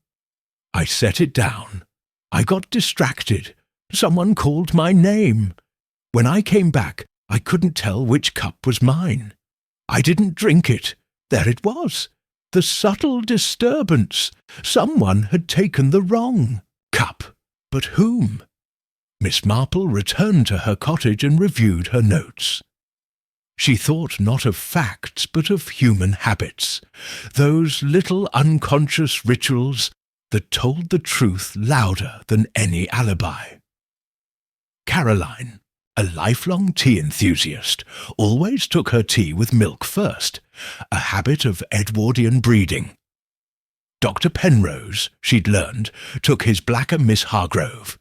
"I set it down. I got distracted. Someone called my name. When I came back, I couldn't tell which cup was mine. I didn't drink it. There it was. The subtle disturbance. Someone had taken the wrong cup. But whom?" Miss Marple returned to her cottage and reviewed her notes. She thought not of facts, but of human habits, those little unconscious rituals that told the truth louder than any alibi. Caroline, a lifelong tea enthusiast, always took her tea with milk first, a habit of Edwardian breeding. Dr. Penrose, she'd learned, took his blacker Miss Hargrove.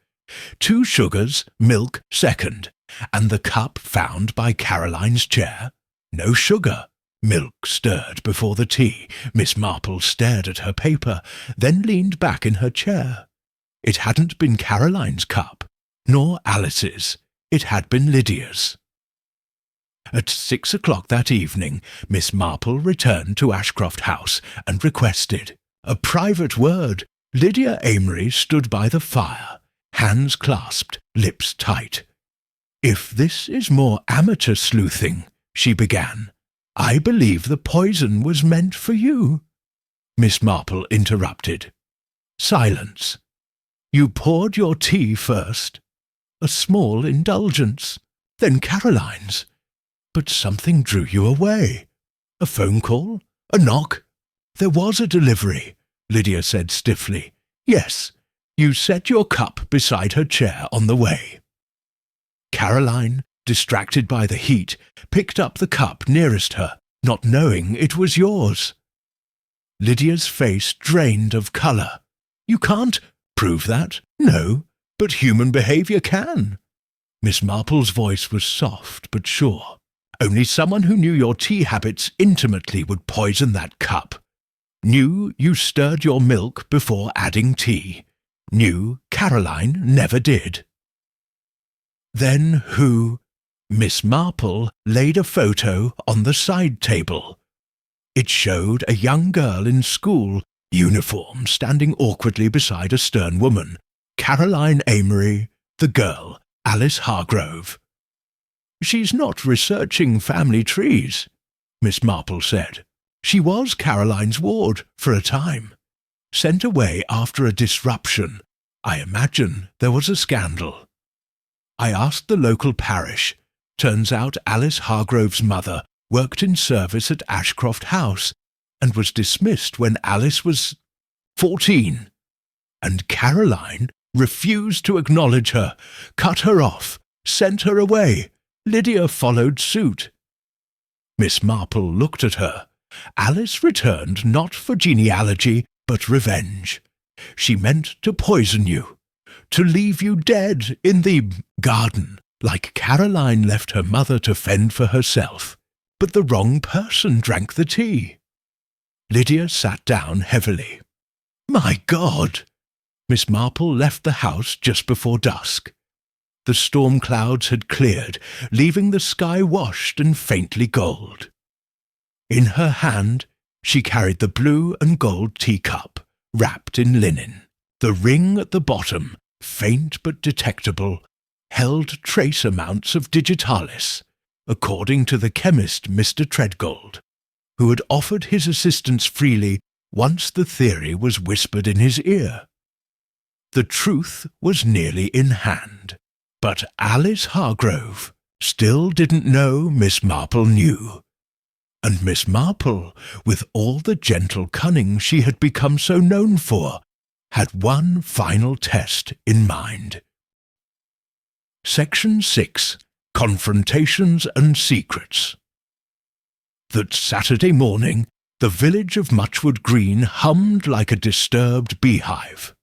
2 sugars, milk second, and the cup found by Caroline's chair. No sugar. Milk stirred before the tea. Miss Marple stared at her paper, then leaned back in her chair. It hadn't been Caroline's cup, nor Alice's. It had been Lydia's. At 6 o'clock that evening, Miss Marple returned to Ashcroft House and requested a private word. Lydia Amory stood by the fire, hands clasped, lips tight. "If this is more amateur sleuthing," she began, "I believe the poison was meant for you." Miss Marple interrupted. "Silence. You poured your tea first. A small indulgence. Then Caroline's. But something drew you away. A phone call? A knock? There was a delivery," Lydia said stiffly. "Yes, you set your cup beside her chair on the way." Caroline, distracted by the heat, picked up the cup nearest her, not knowing it was yours. Lydia's face drained of colour. "You can't prove that." "No, but human behaviour can." Miss Marple's voice was soft but sure. "Only someone who knew your tea habits intimately would poison that cup. Knew you stirred your milk before adding tea. Knew Caroline never did." "Then who?" Miss Marple laid a photo on the side table. It showed a young girl in school uniform standing awkwardly beside a stern woman. Caroline Amory, the girl, Alice Hargrove. "She's not researching family trees," Miss Marple said. "She was Caroline's ward for a time. Sent away after a disruption. I imagine there was a scandal. I asked the local parish. Turns out Alice Hargrove's mother worked in service at Ashcroft House and was dismissed when Alice was 14. And Caroline refused to acknowledge her, cut her off, sent her away. Lydia followed suit." Miss Marple looked at her. Alice returned not for genealogy, but revenge. She meant to poison you, to leave you dead in the garden, like Caroline left her mother to fend for herself. But the wrong person drank the tea. Lydia sat down heavily. "My God!" Miss Marple left the house just before dusk. The storm clouds had cleared, leaving the sky washed and faintly gold. In her hand she carried the blue and gold teacup, wrapped in linen. The ring at the bottom, faint but detectable, held trace amounts of digitalis, according to the chemist Mr. Treadgold, who had offered his assistance freely once the theory was whispered in his ear. The truth was nearly in hand, but Alice Hargrove still didn't know Miss Marple knew. And Miss Marple, with all the gentle cunning she had become so known for, had one final test in mind. Section 6. Confrontations and Secrets. That Saturday morning, the village of Muchwood Green hummed like a disturbed beehive.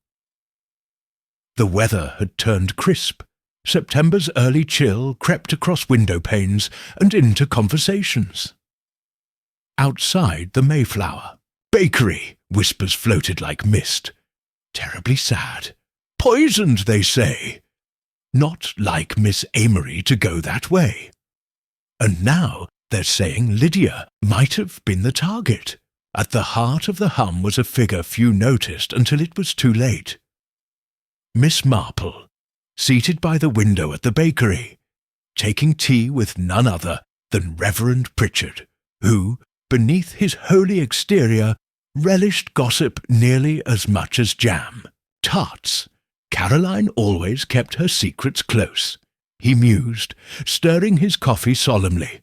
The weather had turned crisp, September's early chill crept across window panes and into conversations. Outside the Mayflower. Bakery, whispers floated like mist. Terribly sad. Poisoned, they say. Not like Miss Amory to go that way. And now they're saying Lydia might have been the target. At the heart of the hum was a figure few noticed until it was too late. Miss Marple, seated by the window at the bakery, taking tea with none other than Reverend Pritchard, who, beneath his holy exterior, relished gossip nearly as much as jam. Tarts. Caroline always kept her secrets close, he mused, stirring his coffee solemnly.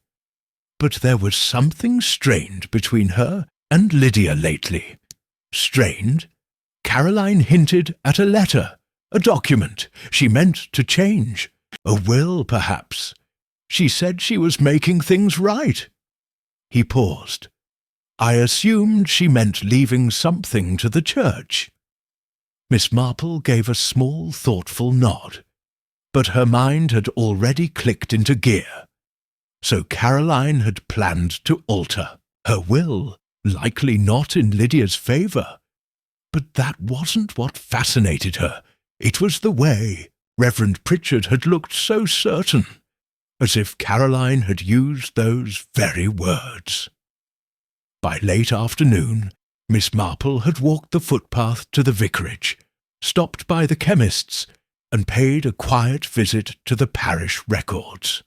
But there was something strained between her and Lydia lately. Strained? Caroline hinted at a letter, a document she meant to change. A will, perhaps. She said she was making things right. He paused. I assumed she meant leaving something to the church. Miss Marple gave a small, thoughtful nod, but her mind had already clicked into gear. So Caroline had planned to alter her will, likely not in Lydia's favour. But that wasn't what fascinated her. It was the way Reverend Pritchard had looked so certain, as if Caroline had used those very words. By late afternoon, Miss Marple had walked the footpath to the vicarage, stopped by the chemist's, and paid a quiet visit to the parish records.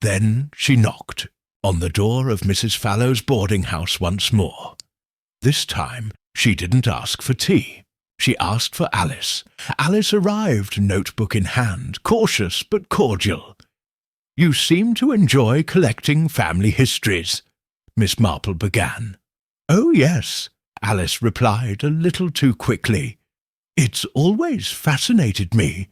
Then she knocked on the door of Mrs. Fallow's boarding house once more. This time she didn't ask for tea. She asked for Alice. Alice arrived, notebook in hand, cautious but cordial. You seem to enjoy collecting family histories, Miss Marple began. Oh, yes, Alice replied a little too quickly. It's always fascinated me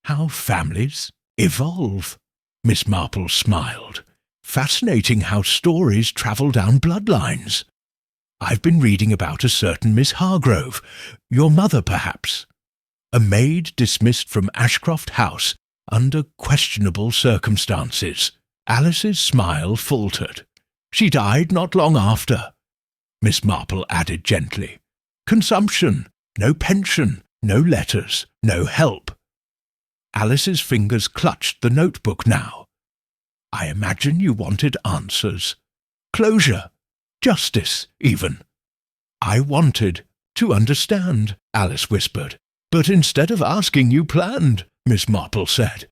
how families evolve. Miss Marple smiled. Fascinating how stories travel down bloodlines. I've been reading about a certain Miss Hargrove, your mother perhaps. A maid dismissed from Ashcroft House under questionable circumstances. Alice's smile faltered. She died not long after. Miss Marple added gently. Consumption, no pension, no letters, no help. Alice's fingers clutched the notebook now. I imagine you wanted answers. Closure. Justice, even. I wanted to understand, Alice whispered. But instead of asking, you planned, Miss Marple said.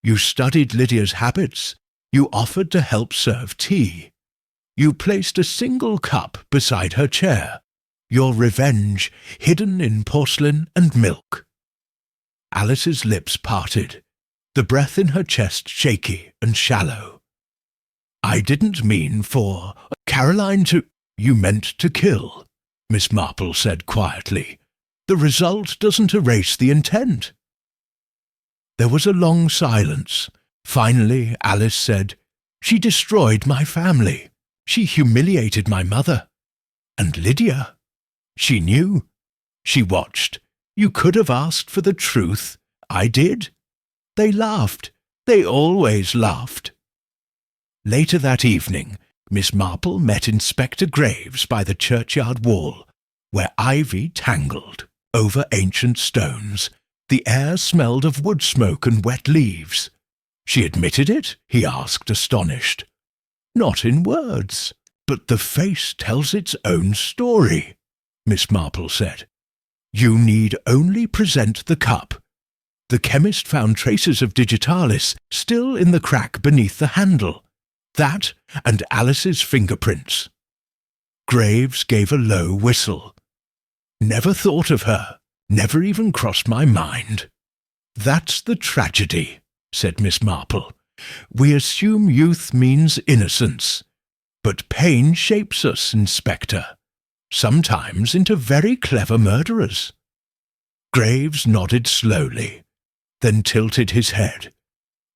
You studied Lydia's habits. You offered to help serve tea. You placed a single cup beside her chair, your revenge hidden in porcelain and milk. Alice's lips parted, the breath in her chest shaky and shallow. I didn't mean for Caroline to... You meant to kill, Miss Marple said quietly. The result doesn't erase the intent. There was a long silence. Finally, Alice said, She destroyed my family. She humiliated my mother. And Lydia. She knew. She watched. You could have asked for the truth. I did. They laughed. They always laughed. Later that evening, Miss Marple met Inspector Graves by the churchyard wall, where ivy tangled over ancient stones. The air smelled of wood smoke and wet leaves. She admitted it? He asked, astonished. Not in words, but the face tells its own story, Miss Marple said. You need only present the cup. The chemist found traces of digitalis still in the crack beneath the handle. That and Alice's fingerprints. Graves gave a low whistle. Never thought of her. Never even crossed my mind. That's the tragedy, said Miss Marple. We assume youth means innocence. But pain shapes us, Inspector. Sometimes into very clever murderers. Graves nodded slowly, then tilted his head.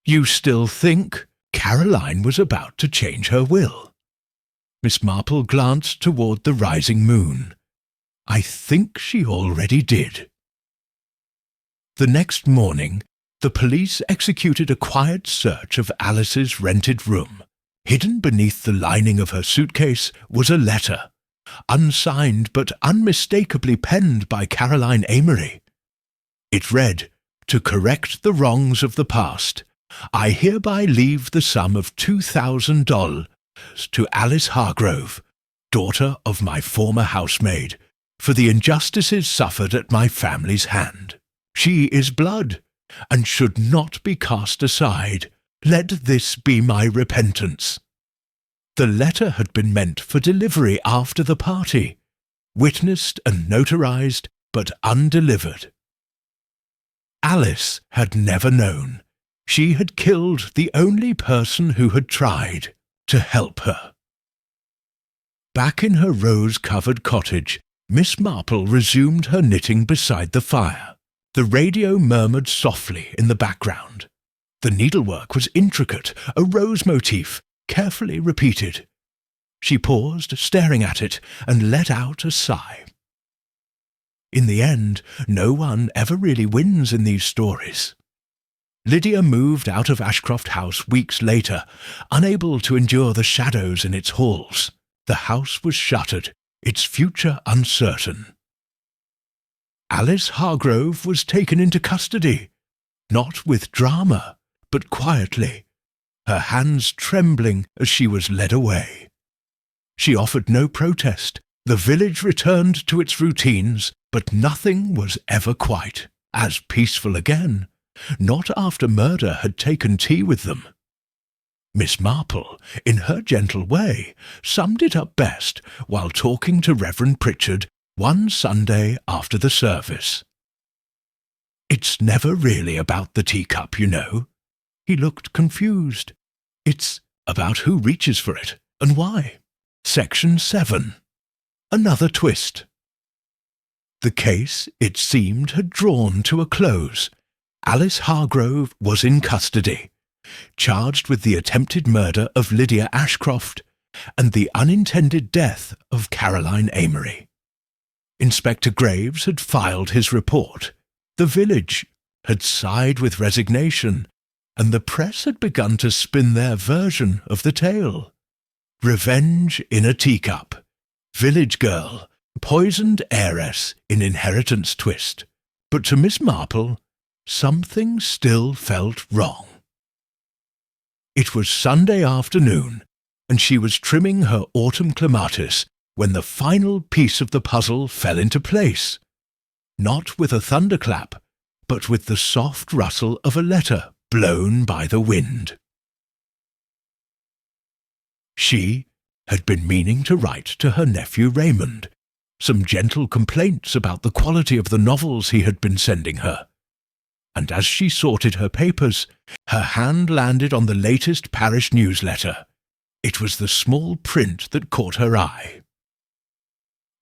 You still think Caroline was about to change her will? Miss Marple glanced toward the rising moon. I think she already did. The next morning, the police executed a quiet search of Alice's rented room. Hidden beneath the lining of her suitcase was a letter, unsigned but unmistakably penned by Caroline Amory. It read, "To correct the wrongs of the past, I hereby leave the sum of $2,000 to Alice Hargrove, daughter of my former housemaid, for the injustices suffered at my family's hand. She is blood, and should not be cast aside. Let this be my repentance." The letter had been meant for delivery after the party, witnessed and notarized, but undelivered. Alice had never known. She had killed the only person who had tried to help her. Back in her rose-covered cottage, Miss Marple resumed her knitting beside the fire. The radio murmured softly in the background. The needlework was intricate, a rose motif, carefully repeated. She paused, staring at it, and let out a sigh. In the end, no one ever really wins in these stories. Lydia moved out of Ashcroft House weeks later, unable to endure the shadows in its halls. The house was shuttered, its future uncertain. Alice Hargrove was taken into custody, not with drama, but quietly, her hands trembling as she was led away. She offered no protest. The village returned to its routines, but nothing was ever quite as peaceful again, not after murder had taken tea with them. Miss Marple, in her gentle way, summed it up best while talking to Reverend Pritchard one Sunday after the service. "It's never really about the teacup, you know." He looked confused. "It's about who reaches for it and why." Section 7. Another twist. The case, it seemed, had drawn to a close. Alice Hargrove was in custody, charged with the attempted murder of Lydia Ashcroft and the unintended death of Caroline Amory. Inspector Graves had filed his report. The village had sighed with resignation, and the press had begun to spin their version of the tale. Revenge in a teacup. Village girl, poisoned heiress in inheritance twist. But to Miss Marple, something still felt wrong. It was Sunday afternoon, and she was trimming her autumn clematis when the final piece of the puzzle fell into place. Not with a thunderclap, but with the soft rustle of a letter blown by the wind. She had been meaning to write to her nephew Raymond, some gentle complaints about the quality of the novels he had been sending her. And as she sorted her papers, her hand landed on the latest parish newsletter. It was the small print that caught her eye.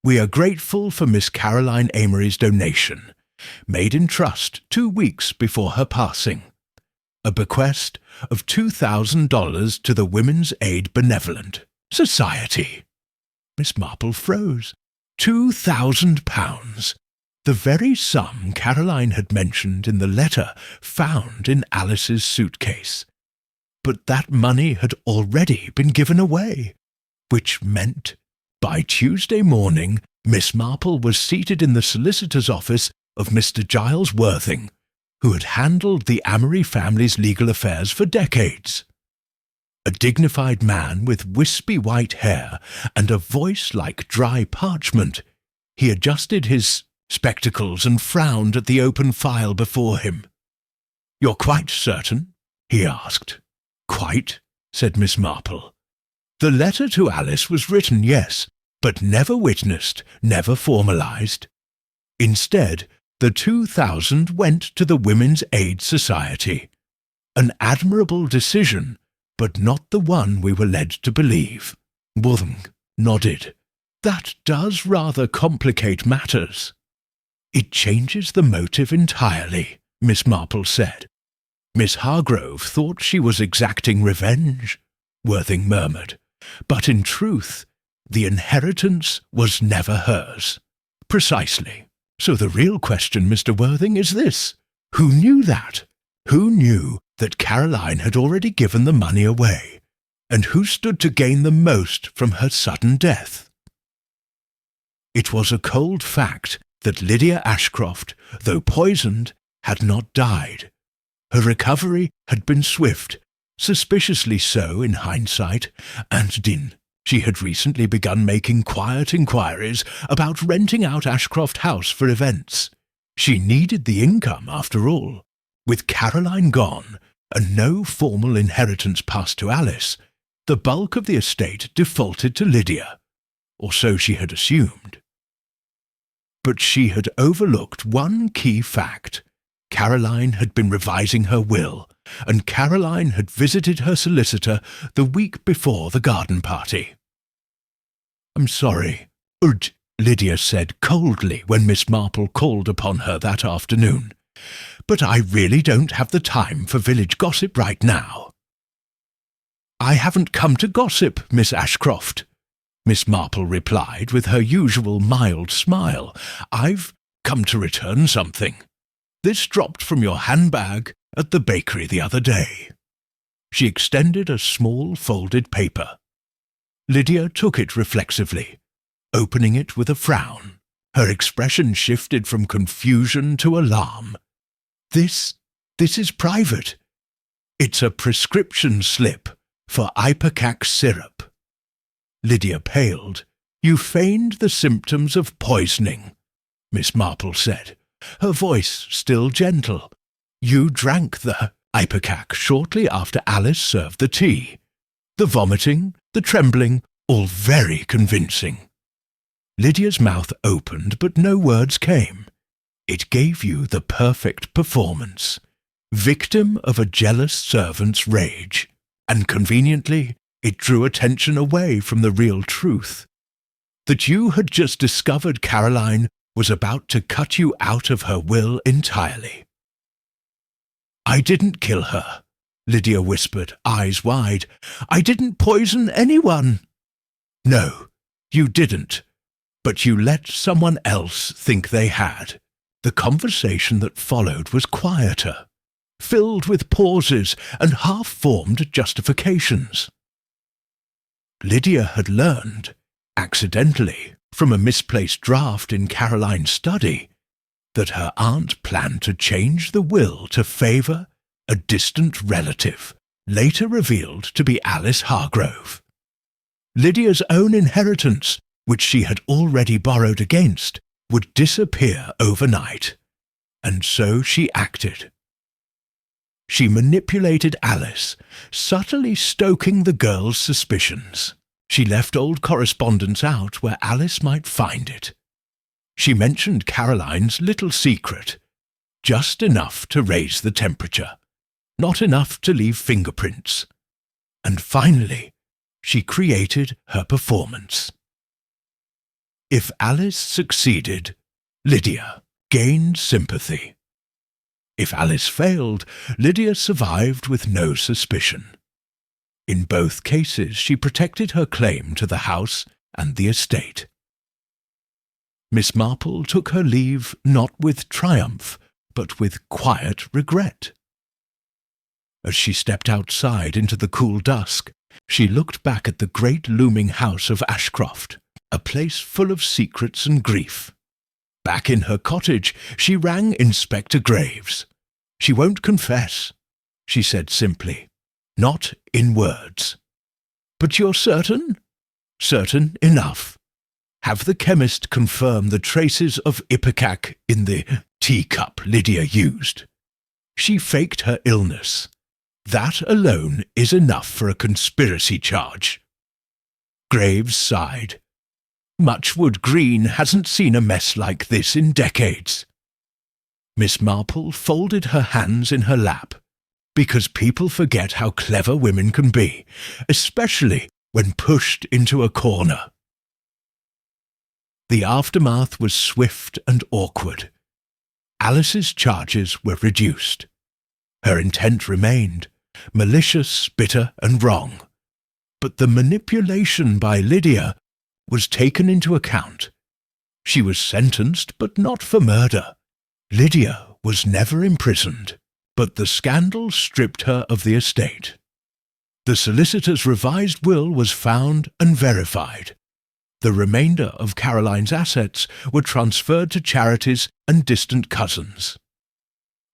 "We are grateful for Miss Caroline Amory's donation, made in trust 2 weeks before her passing. A bequest of $2,000 to the Women's Aid Benevolent Society." Miss Marple froze. £2,000, the very sum Caroline had mentioned in the letter found in Alice's suitcase. But that money had already been given away, which meant by Tuesday morning Miss Marple was seated in the solicitor's office of Mr. Giles Worthing, who had handled the Amory family's legal affairs for decades. A dignified man with wispy white hair and a voice like dry parchment, he adjusted his spectacles and frowned at the open file before him. "You're quite certain?" he asked. "Quite," said Miss Marple. "The letter to Alice was written, yes, but never witnessed, never formalized. Instead, the 2,000 went to the Women's Aid Society. An admirable decision, but not the one we were led to believe." Worthing nodded. "That does rather complicate matters." "It changes the motive entirely," Miss Marple said. "Miss Hargrove thought she was exacting revenge," Worthing murmured, "but in truth, the inheritance was never hers." "Precisely. So the real question, Mr. Worthing, is this. Who knew that? Who knew that Caroline had already given the money away, and who stood to gain the most from her sudden death? It was a cold fact that Lydia Ashcroft, though poisoned, had not died. Her recovery had been swift, suspiciously so in hindsight, and she had recently begun making quiet inquiries about renting out Ashcroft House for events. She needed the income, after all. With Caroline gone, and no formal inheritance passed to Alice, the bulk of the estate defaulted to Lydia, or so she had assumed. But she had overlooked one key fact. Caroline had been revising her will, and Caroline had visited her solicitor the week before the garden party. "I'm sorry," Lydia said coldly when Miss Marple called upon her that afternoon, "but I really don't have the time for village gossip right now." "I haven't come to gossip, Miss Ashcroft," Miss Marple replied with her usual mild smile. "I've come to return something. This dropped from your handbag at the bakery the other day." She extended a small folded paper. Lydia took it reflexively, opening it with a frown. Her expression shifted from confusion to alarm. This is private. It's a prescription slip for ipecac syrup." Lydia paled. "You feigned the symptoms of poisoning," Miss Marple said, her voice still gentle. "You drank the ipecac shortly after Alice served the tea. The vomiting, the trembling, all very convincing." Lydia's mouth opened, but no words came. "It gave you the perfect performance. Victim of a jealous servant's rage. And conveniently, it drew attention away from the real truth. That you had just discovered Caroline was about to cut you out of her will entirely." "I didn't kill her," Lydia whispered, eyes wide. "I didn't poison anyone." "No, you didn't. But you let someone else think they had." The conversation that followed was quieter, filled with pauses and half-formed justifications. Lydia had learned, accidentally, from a misplaced draft in Caroline's study, that her aunt planned to change the will to favour a distant relative, later revealed to be Alice Hargrove. Lydia's own inheritance, which she had already borrowed against, would disappear overnight, and so she acted. She manipulated Alice, subtly stoking the girl's suspicions. She left old correspondence out where Alice might find it. She mentioned Caroline's little secret, just enough to raise the temperature, not enough to leave fingerprints. And finally, she created her performance. If Alice succeeded, Lydia gained sympathy. If Alice failed, Lydia survived with no suspicion. In both cases, she protected her claim to the house and the estate. Miss Marple took her leave not with triumph, but with quiet regret. As she stepped outside into the cool dusk, she looked back at the great looming house of Ashcroft, a place full of secrets and grief. Back in her cottage, she rang Inspector Graves. "She won't confess," she said simply, "not in words." "But you're certain?" "Certain enough. Have the chemist confirm the traces of ipecac in the teacup Lydia used. She faked her illness. That alone is enough for a conspiracy charge." Graves sighed. "Muchwood Green hasn't seen a mess like this in decades." Miss Marple folded her hands in her lap, because people forget how clever women can be, especially when pushed into a corner. The aftermath was swift and awkward. Alice's charges were reduced. Her intent remained, malicious, bitter, and wrong. But the manipulation by Lydia was taken into account. She was sentenced, but not for murder. Lydia was never imprisoned. But the scandal stripped her of the estate. The solicitor's revised will was found and verified. The remainder of Caroline's assets were transferred to charities and distant cousins.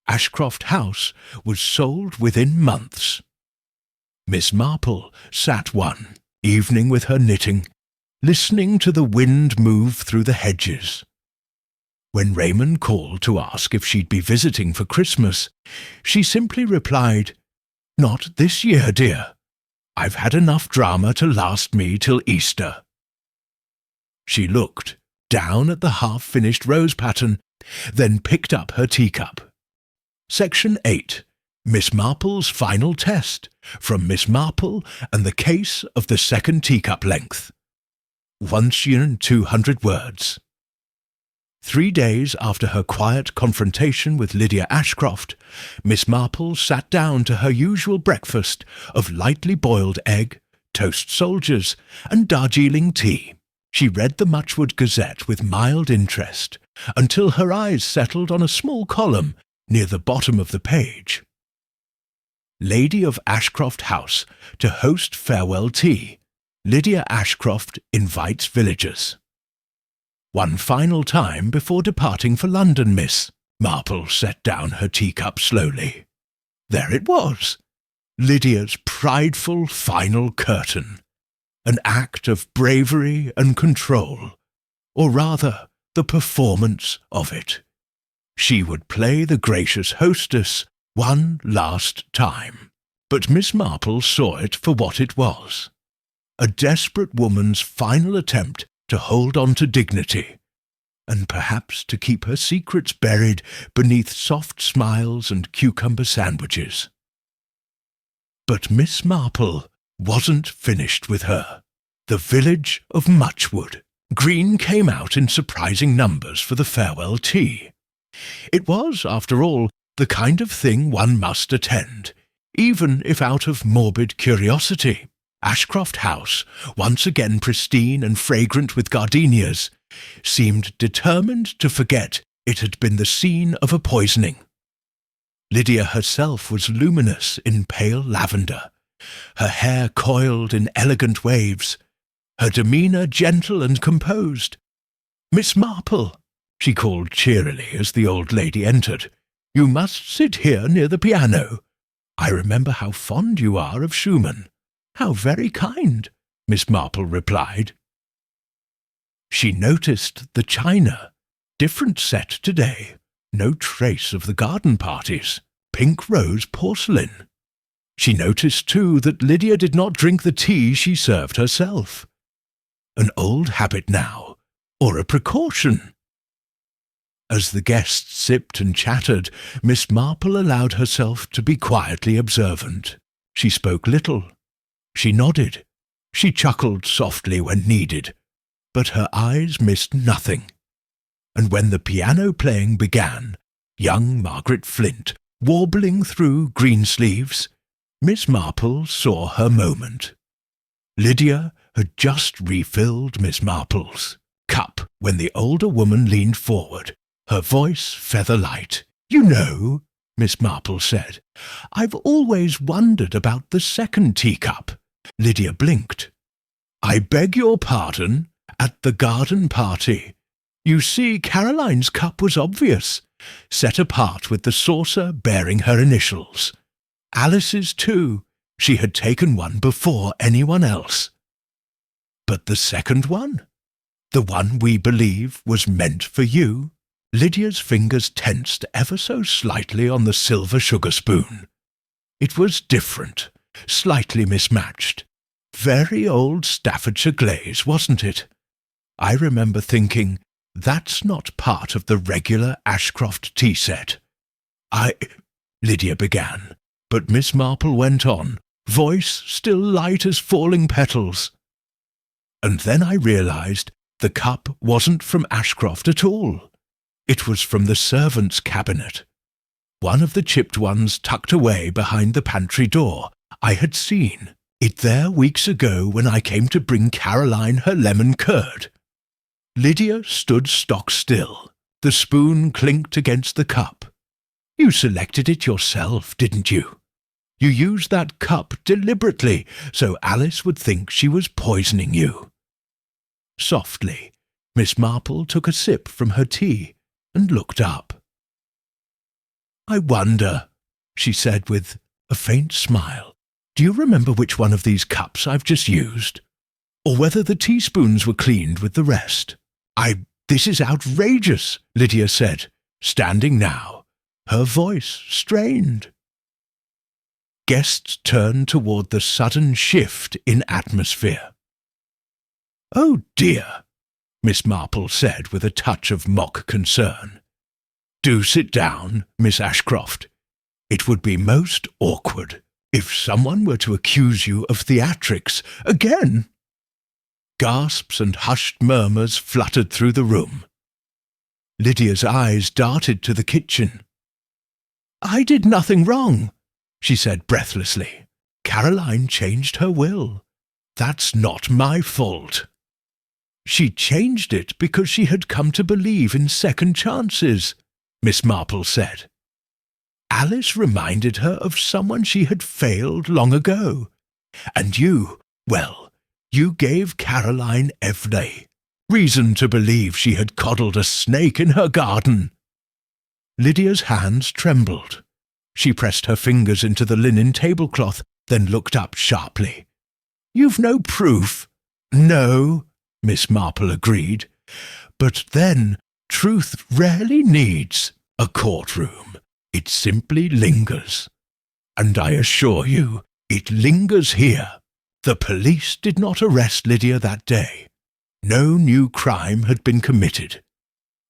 Ashcroft House was sold within months. Miss Marple sat one evening with her knitting, listening to the wind move through the hedges. When Raymond called to ask if she'd be visiting for Christmas, she simply replied, "Not this year, dear. I've had enough drama to last me till Easter." She looked down at the half-finished rose pattern, then picked up her teacup. Section 8. Miss Marple's Final Test, from Miss Marple and the Case of the Second Teacup Length. 1,200 words. 3 days after her quiet confrontation with Lydia Ashcroft, Miss Marple sat down to her usual breakfast of lightly boiled egg, toast soldiers, and Darjeeling tea. She read the Muchwood Gazette with mild interest, until her eyes settled on a small column near the bottom of the page. Lady of Ashcroft House to host farewell tea. Lydia Ashcroft invites villagers. "One final time before departing for London, Miss." Marple set down her teacup slowly. There it was, Lydia's prideful final curtain. An act of bravery and control, or rather, the performance of it. She would play the gracious hostess one last time. But Miss Marple saw it for what it was. A desperate woman's final attempt to hold on to dignity, and perhaps to keep her secrets buried beneath soft smiles and cucumber sandwiches. But Miss Marple wasn't finished with her. The village of Muchwood. Green came out in surprising numbers for the farewell tea. It was, after all, the kind of thing one must attend, even if out of morbid curiosity. Ashcroft House, once again pristine and fragrant with gardenias, seemed determined to forget it had been the scene of a poisoning. Lydia herself was luminous in pale lavender, her hair coiled in elegant waves, her demeanour gentle and composed. "Miss Marple," she called cheerily as the old lady entered, "you must sit here near the piano. I remember how fond you are of Schumann." "How very kind," Miss Marple replied. She noticed the china, different set today, no trace of the garden parties, pink rose porcelain. She noticed, too, that Lydia did not drink the tea she served herself. An old habit now, or a precaution? As the guests sipped and chattered, Miss Marple allowed herself to be quietly observant. She spoke little. She nodded. She chuckled softly when needed, but her eyes missed nothing. And when the piano playing began, young Margaret Flint warbling through Greensleeves, Miss Marple saw her moment. Lydia had just refilled Miss Marple's cup when the older woman leaned forward, her voice feather-light. "You know," Miss Marple said, "I've always wondered about the second teacup." Lydia blinked. "I beg your pardon, at the garden party. You see, Caroline's cup was obvious, set apart with the saucer bearing her initials. Alice's too. She had taken one before anyone else." "But the second one? The one we believe was meant for you?" Lydia's fingers tensed ever so slightly on the silver sugar spoon. It was different, slightly mismatched. Very old Staffordshire glaze, wasn't it? I remember thinking, that's not part of the regular Ashcroft tea set. Lydia began, but Miss Marple went on, voice still light as falling petals. "And then I realised the cup wasn't from Ashcroft at all. It was from the servants' cabinet. One of the chipped ones tucked away behind the pantry door. I had seen it there weeks ago when I came to bring Caroline her lemon curd." Lydia stood stock still. The spoon clinked against the cup. You selected it yourself, didn't you? You used that cup deliberately so Alice would think she was poisoning you." Softly, Miss Marple took a sip from her tea and looked up. "I wonder," she said with a faint smile, "do you remember which one of these cups I've just used? Or whether the teaspoons were cleaned with the rest?" This is outrageous," Lydia said, standing now, her voice strained. Guests turned toward the sudden shift in atmosphere. "Oh dear," Miss Marple said with a touch of mock concern. "Do sit down, Miss Ashcroft. It would be most awkward if someone were to accuse you of theatrics again." Gasps and hushed murmurs fluttered through the room. Lydia's eyes darted to the kitchen. "I did nothing wrong," she said breathlessly. "Caroline changed her will. That's not my fault." "She changed it because she had come to believe in second chances," Miss Marple said. "Alice reminded her of someone she had failed long ago. And you, well, you gave Caroline every reason to believe she had coddled a snake in her garden." Lydia's hands trembled. She pressed her fingers into the linen tablecloth, then looked up sharply. "You've no proof?" "No," Miss Marple agreed. "But then, truth rarely needs a courtroom. It simply lingers. And I assure you, it lingers here. The police did not arrest Lydia that day. No new crime had been committed.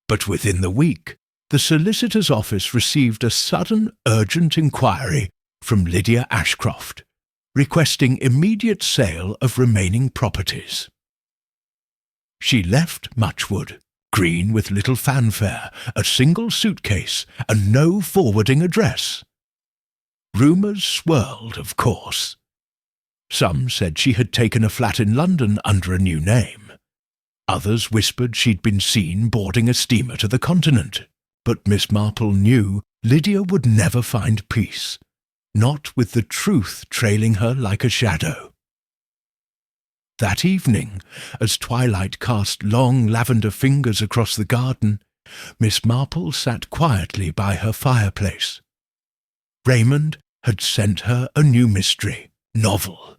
But within the week, the solicitor's office received a sudden, urgent inquiry from Lydia Ashcroft, requesting immediate sale of remaining properties. She left Muchwood, green with little fanfare, a single suitcase, and no forwarding address. Rumours swirled, of course. Some said she had taken a flat in London under a new name. Others whispered she'd been seen boarding a steamer to the continent. But Miss Marple knew Lydia would never find peace, not with the truth trailing her like a shadow. That evening, as twilight cast long lavender fingers across the garden, Miss Marple sat quietly by her fireplace. Raymond had sent her a new mystery novel.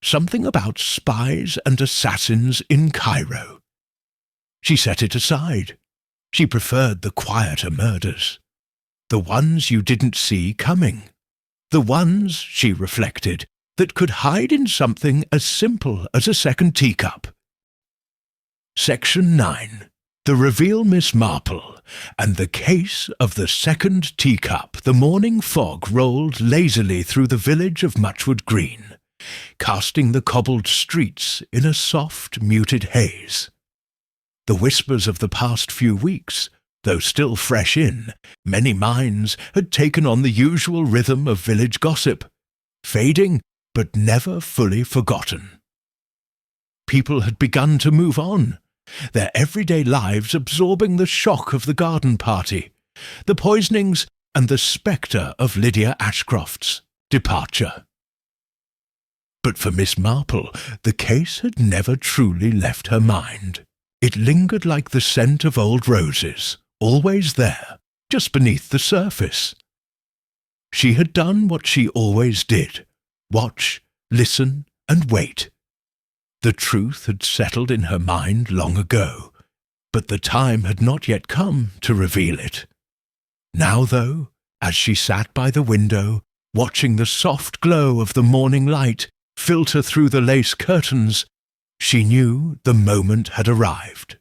Something about spies and assassins in Cairo. She set it aside. She preferred the quieter murders. The ones you didn't see coming. The ones, she reflected, that could hide in something as simple as a second teacup. Section 9. The Reveal Miss Marple, and the Case of the Second Teacup. The morning fog rolled lazily through the village of Muchwood Green, casting the cobbled streets in a soft, muted haze. The whispers of the past few weeks, though still fresh in many minds, had taken on the usual rhythm of village gossip, fading but never fully forgotten. People had begun to move on, their everyday lives absorbing the shock of the garden party, the poisonings, and the spectre of Lydia Ashcroft's departure. But for Miss Marple, the case had never truly left her mind. It lingered like the scent of old roses, always there, just beneath the surface. She had done what she always did: watch, listen, and wait. The truth had settled in her mind long ago, but the time had not yet come to reveal it. Now, though, as she sat by the window, watching the soft glow of the morning light filter through the lace curtains, she knew the moment had arrived.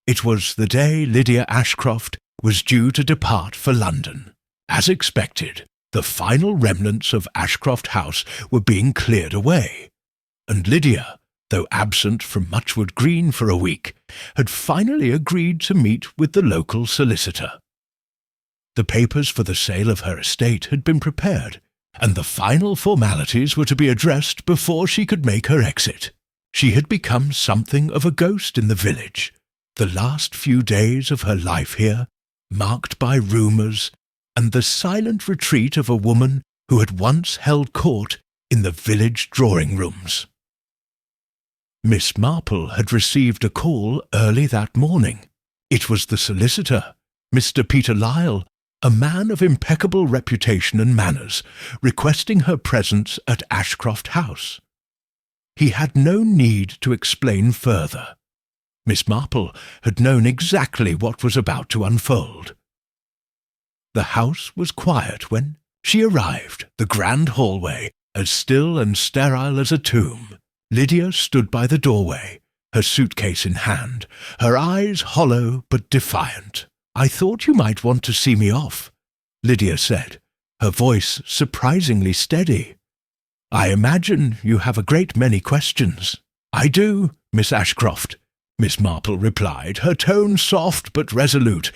It was the day Lydia Ashcroft was due to depart for London. As expected, the final remnants of Ashcroft House were being cleared away, and Lydia, though absent from Muchwood Green for a week, had finally agreed to meet with the local solicitor. The papers for the sale of her estate had been prepared, and the final formalities were to be addressed before she could make her exit. She had become something of a ghost in the village, the last few days of her life here, marked by rumours, and the silent retreat of a woman who had once held court in the village drawing rooms. Miss Marple had received a call early that morning. It was the solicitor, Mr. Peter Lyle, a man of impeccable reputation and manners, requesting her presence at Ashcroft House. He had no need to explain further. Miss Marple had known exactly what was about to unfold. The house was quiet when she arrived, the grand hallway, as still and sterile as a tomb. Lydia stood by the doorway, her suitcase in hand, her eyes hollow but defiant. "I thought you might want to see me off," Lydia said, her voice surprisingly steady. "I imagine you have a great many questions." "I do, Miss Ashcroft," Miss Marple replied, her tone soft but resolute,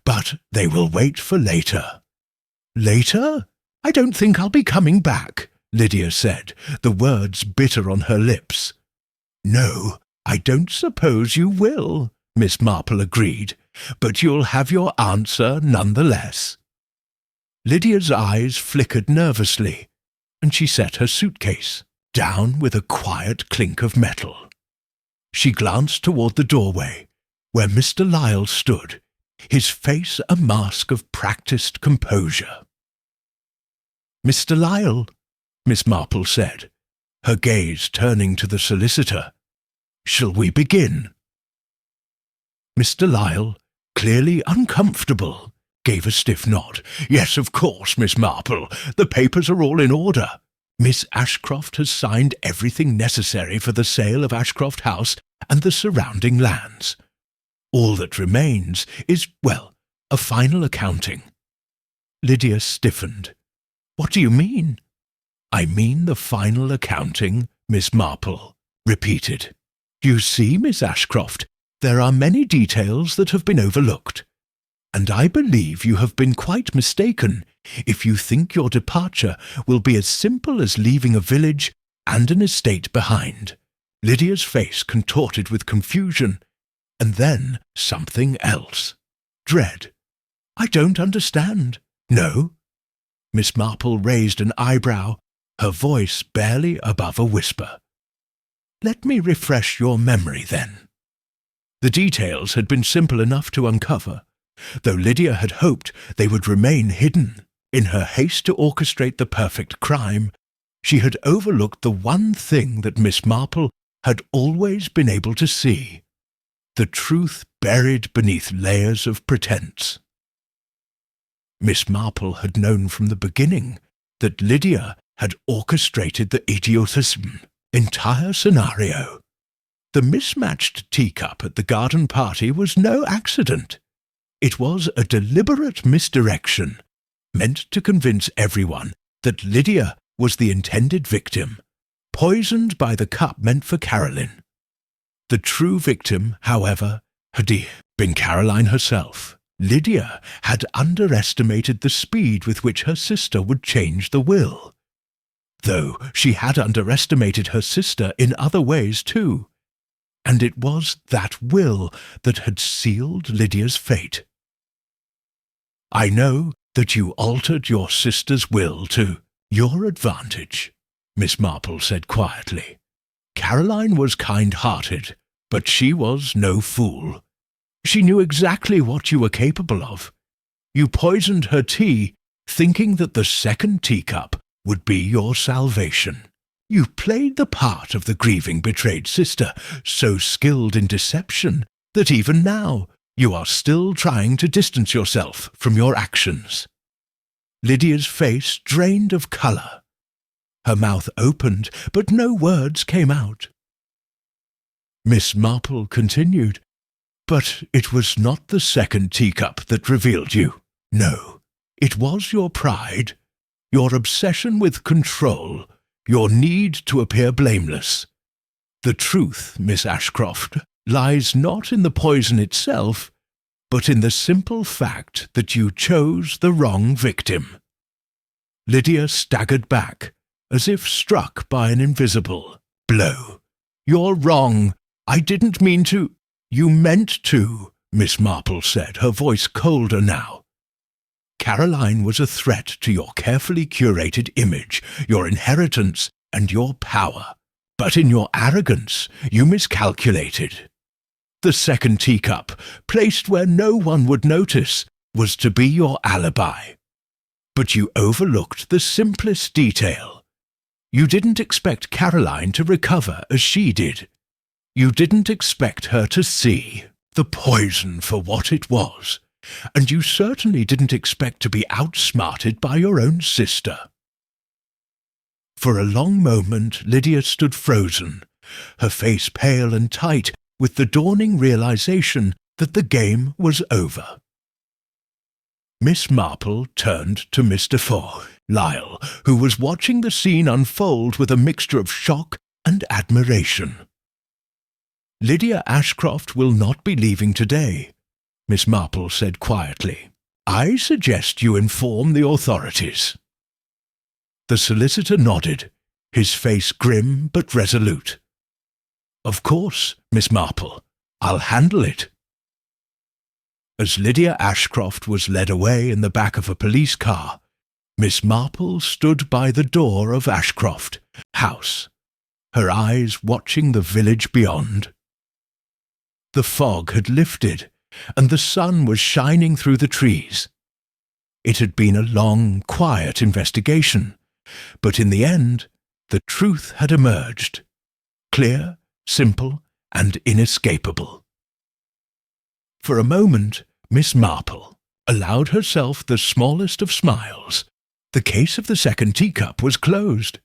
"but they will wait for later." "Later? I don't think I'll be coming back," Lydia said, the words bitter on her lips. "No, I don't suppose you will," Miss Marple agreed, "but you'll have your answer nonetheless." Lydia's eyes flickered nervously, and she set her suitcase down with a quiet clink of metal. She glanced toward the doorway, where Mr. Lyle stood, his face a mask of practised composure. "Mr. Lyle," Miss Marple said, her gaze turning to the solicitor, "shall we begin?" Mr. Lyle, clearly uncomfortable, gave a stiff nod. "Yes, of course, Miss Marple. The papers are all in order. Miss Ashcroft has signed everything necessary for the sale of Ashcroft House and the surrounding lands. All that remains is, well, a final accounting." Lydia stiffened. "What do you mean?" "I mean the final accounting," Miss Marple repeated. "You see, Miss Ashcroft, there are many details that have been overlooked, and I believe you have been quite mistaken if you think your departure will be as simple as leaving a village and an estate behind." Lydia's face contorted with confusion, and then something else. Dread. "I don't understand." "No?" Miss Marple raised an eyebrow, her voice barely above a whisper. "Let me refresh your memory, then." The details had been simple enough to uncover, though Lydia had hoped they would remain hidden. In her haste to orchestrate the perfect crime, she had overlooked the one thing that Miss Marple had always been able to see, the truth buried beneath layers of pretense. Miss Marple had known from the beginning that Lydia had orchestrated the idiotism entire scenario. The mismatched teacup at the garden party was no accident. It was a deliberate misdirection, meant to convince everyone that Lydia was the intended victim, poisoned by the cup meant for Caroline. The true victim, however, had been Caroline herself. Lydia had underestimated the speed with which her sister would change the will, though she had underestimated her sister in other ways too, and it was that will that had sealed Lydia's fate. "I know that you altered your sister's will to your advantage," Miss Marple said quietly. "Caroline was kind-hearted, but she was no fool. She knew exactly what you were capable of. You poisoned her tea, thinking that the second teacup would be your salvation. You played the part of the grieving betrayed sister, so skilled in deception that even now you are still trying to distance yourself from your actions." Lydia's face drained of colour. Her mouth opened, but no words came out. Miss Marple continued, "But it was not the second teacup that revealed you. No, it was your pride, your obsession with control, your need to appear blameless. The truth, Miss Ashcroft, lies not in the poison itself, but in the simple fact that you chose the wrong victim." Lydia staggered back, as if struck by an invisible blow. "You're wrong. I didn't mean to—" "You meant to," Miss Marple said, her voice colder now. Caroline was a threat to your carefully curated image, your inheritance, and your power. But in your arrogance, you miscalculated. The second teacup, placed where no one would notice, was to be your alibi. But you overlooked the simplest detail. You didn't expect Caroline to recover as she did. You didn't expect her to see the poison for what it was, and you certainly didn't expect to be outsmarted by your own sister. For a long moment Lydia stood frozen, her face pale and tight, with the dawning realization that the game was over. Miss Marple turned to Mr. Lyle, who was watching the scene unfold with a mixture of shock and admiration. "Lydia Ashcroft will not be leaving today," Miss Marple said quietly. "I suggest you inform the authorities." The solicitor nodded, his face grim but resolute. "Of course, Miss Marple. I'll handle it." As Lydia Ashcroft was led away in the back of a police car, Miss Marple stood by the door of Ashcroft House, her eyes watching the village beyond. The fog had lifted, and the sun was shining through the trees. It had been a long, quiet investigation, but in the end, the truth had emerged, clear, simple, and inescapable. For a moment, Miss Marple allowed herself the smallest of smiles. The case of the second teacup was closed.